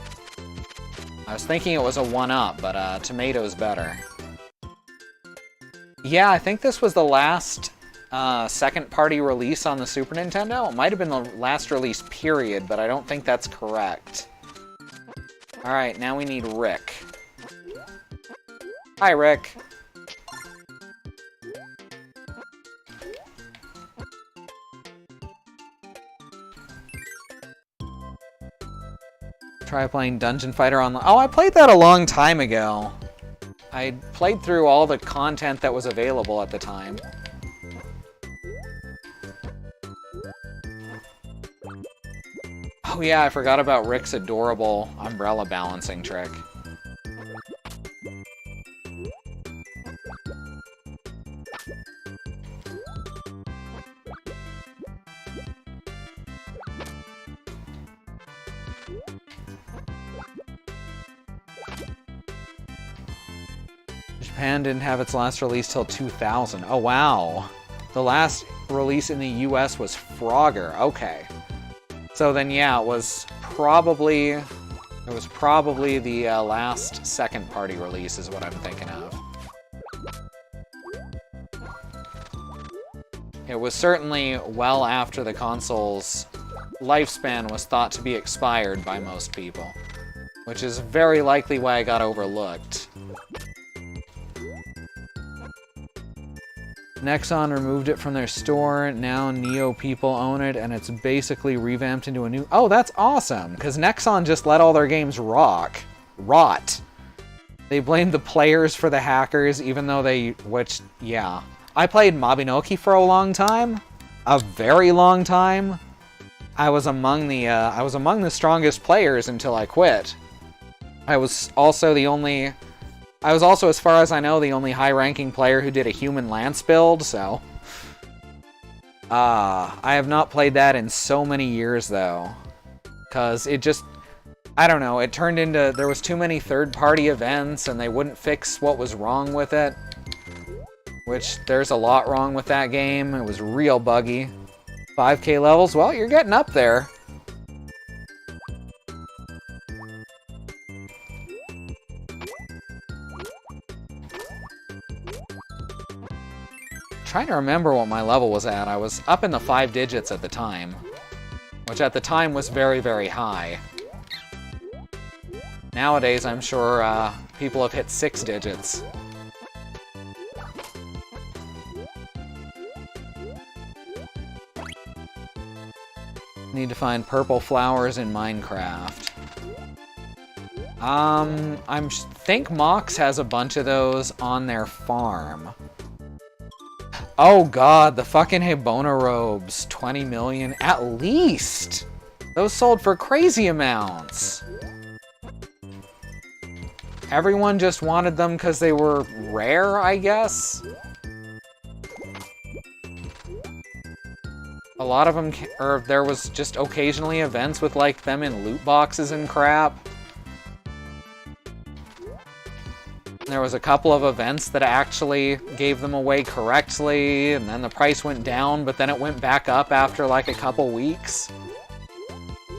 I was thinking it was a 1-up, but Tomato's better. Yeah, I think this was the last second-party release on the Super Nintendo. It might have been the last release, period, but I don't think that's correct. Alright, now we need Rick. Hi, Rick. Try playing Dungeon Fighter Online. Oh, I played that a long time ago. I played through all the content that was available at the time. Oh yeah, I forgot about Rick's adorable umbrella balancing trick. Japan didn't have its last release till 2000. Oh, wow. The last release in the US was Frogger. Okay. So then, yeah, it was probably the last second-party release is what I'm thinking of. It was certainly well after the console's lifespan was thought to be expired by most people, which is very likely why I got overlooked. Nexon removed it from their store. Now Neo people own it, and it's basically revamped into a new... Oh, that's awesome! Because Nexon just let all their games rot. They blamed the players for the hackers, even though they... Which, yeah. I played Mabinogi for a long time. A very long time. I was among the strongest players until I quit. I was also, as far as I know, the only high-ranking player who did a human lance build, so... I have not played that in so many years, though. Because it just... I don't know, it turned into... There was too many third-party events, and they wouldn't fix what was wrong with it. Which, there's a lot wrong with that game. It was real buggy. 5K levels? Well, you're getting up there. trying to remember what my level was at. I was up in the 5 digits at the time, which at the time was very, very high. Nowadays, I'm sure people have hit 6 digits. Need to find purple flowers in Minecraft. I think Mox has a bunch of those on their farm. Oh god, the fucking Hibona robes. 20 million at least! Those sold for crazy amounts. Everyone just wanted them because they were rare, I guess? A lot of them, or there was just occasionally events with like them in loot boxes and crap. There was a couple of events that actually gave them away correctly, and then the price went down, but then it went back up after like a couple weeks.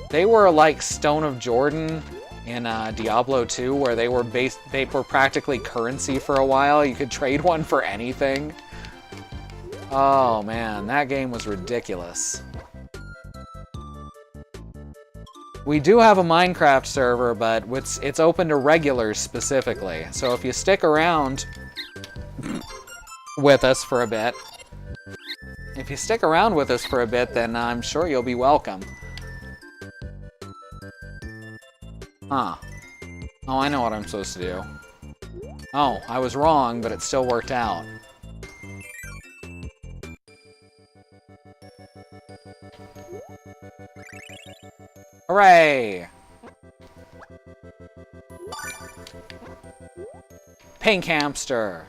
They were like Stone of Jordan in Diablo 2, where they were practically currency for a while. You could trade one for anything. Oh man, that game was ridiculous. We do have a Minecraft server, but it's open to regulars specifically. So if you stick around with us for a bit, then I'm sure you'll be welcome. Huh. Oh, I know what I'm supposed to do. Oh, I was wrong, but it still worked out. Hooray! Pink hamster.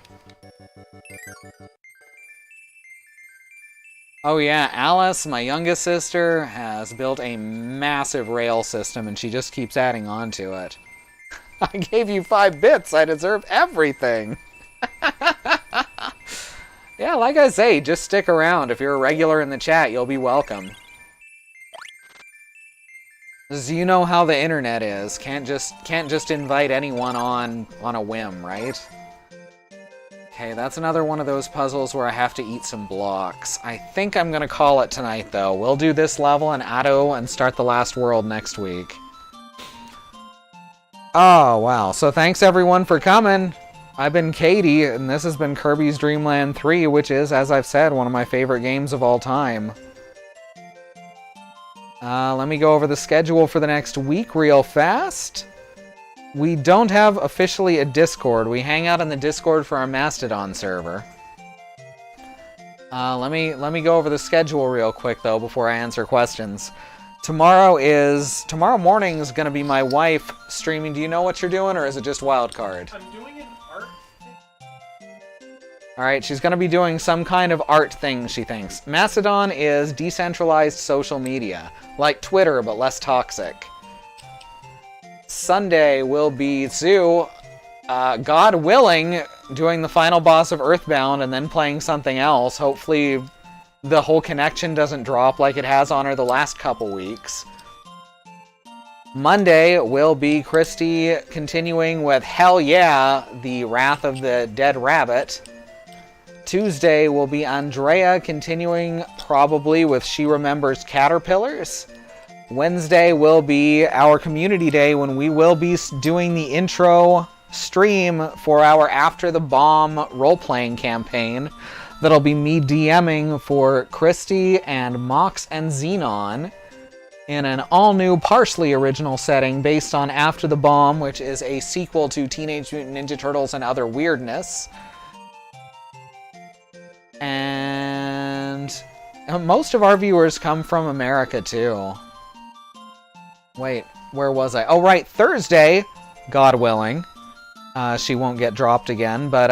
Oh yeah, Alice, my youngest sister, has built a massive rail system and she just keeps adding on to it. I gave you 5 bits, I deserve everything! Yeah, like I say, just stick around. If you're a regular in the chat, you'll be welcome. Because you know how the internet is. Can't just invite anyone on a whim, right? Okay, that's another one of those puzzles where I have to eat some blocks. I think I'm gonna call it tonight, though. We'll do this level and Addo and start the last world next week. Oh, wow. So thanks, everyone, for coming. I've been Katie, and this has been Kirby's Dream Land 3, which is, as I've said, one of my favorite games of all time. Let me go over the schedule for the next week real fast. We don't have officially a Discord. We hang out in the Discord for our Mastodon server. Let me go over the schedule real quick, though, before I answer questions. Tomorrow morning is going to be my wife streaming. Do you know what you're doing, or is it just Wildcard? I'm doing an art thing. Alright, she's going to be doing some kind of art thing, she thinks. Mastodon is decentralized social media, like Twitter, but less toxic. Sunday will be Zoo, God willing, doing the final boss of Earthbound and then playing something else. Hopefully the whole connection doesn't drop like it has on her the last couple weeks. Monday will be Christy continuing with Hell Yeah, the Wrath of the Dead Rabbit. Tuesday will be Andrea continuing probably with She Remembers Caterpillars. Wednesday will be our community day when we will be doing the intro stream for our After the Bomb role-playing campaign. That'll be me DMing for Christy and Mox and Xenon in an all-new, partially original setting based on After the Bomb, which is a sequel to Teenage Mutant Ninja Turtles and Other Weirdness. And most of our viewers come from America, too. Wait, where was I? Oh, right, Thursday, God willing. She won't get dropped again, but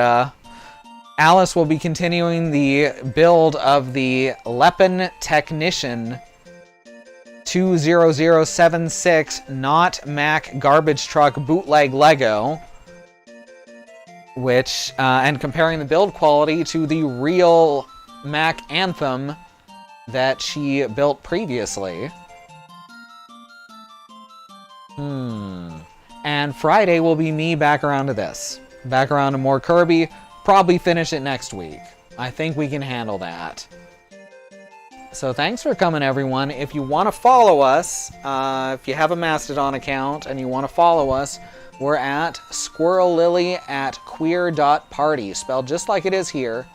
Alice will be continuing the build of the Leppen Technician 20076 not Mac garbage truck bootleg Lego, which, and comparing the build quality to the real Mac Anthem that she built previously. And Friday will be me back around to this. Back around to more Kirby. Probably finish it next week. I think we can handle that. So thanks for coming, everyone. If you want to follow us, if you have a Mastodon account and you want to follow us, we're at squirrellily@queer.party, spelled just like it is here.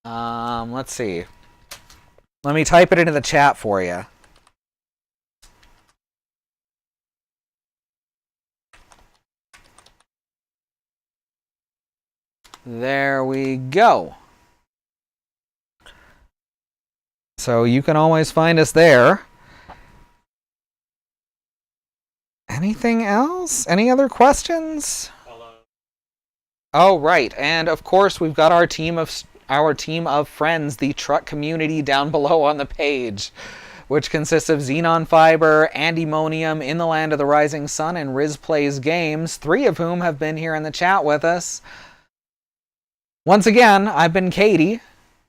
Let's see. Let me type it into the chat for you. There we go. So you can always find us there. Anything else? Any other questions? Hello. Oh, right. And of course, we've got our team of friends, the truck community, down below on the page, which consists of Xenon Fiber, Andemonium, In the Land of the Rising Sun, and Riz Plays Games, 3 of whom have been here in the chat with us. Once again, I've been Katie,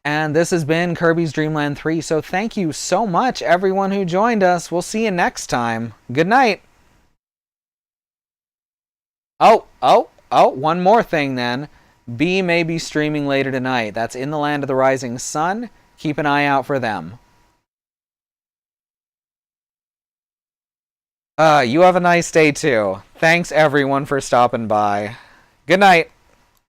and this has been Kirby's Dream Land 3, so thank you so much, everyone who joined us. We'll see you next time. Good night. Oh, one more thing then. B may be streaming later tonight. That's In the Land of the Rising Sun. Keep an eye out for them. You have a nice day too. Thanks everyone for stopping by. Good night.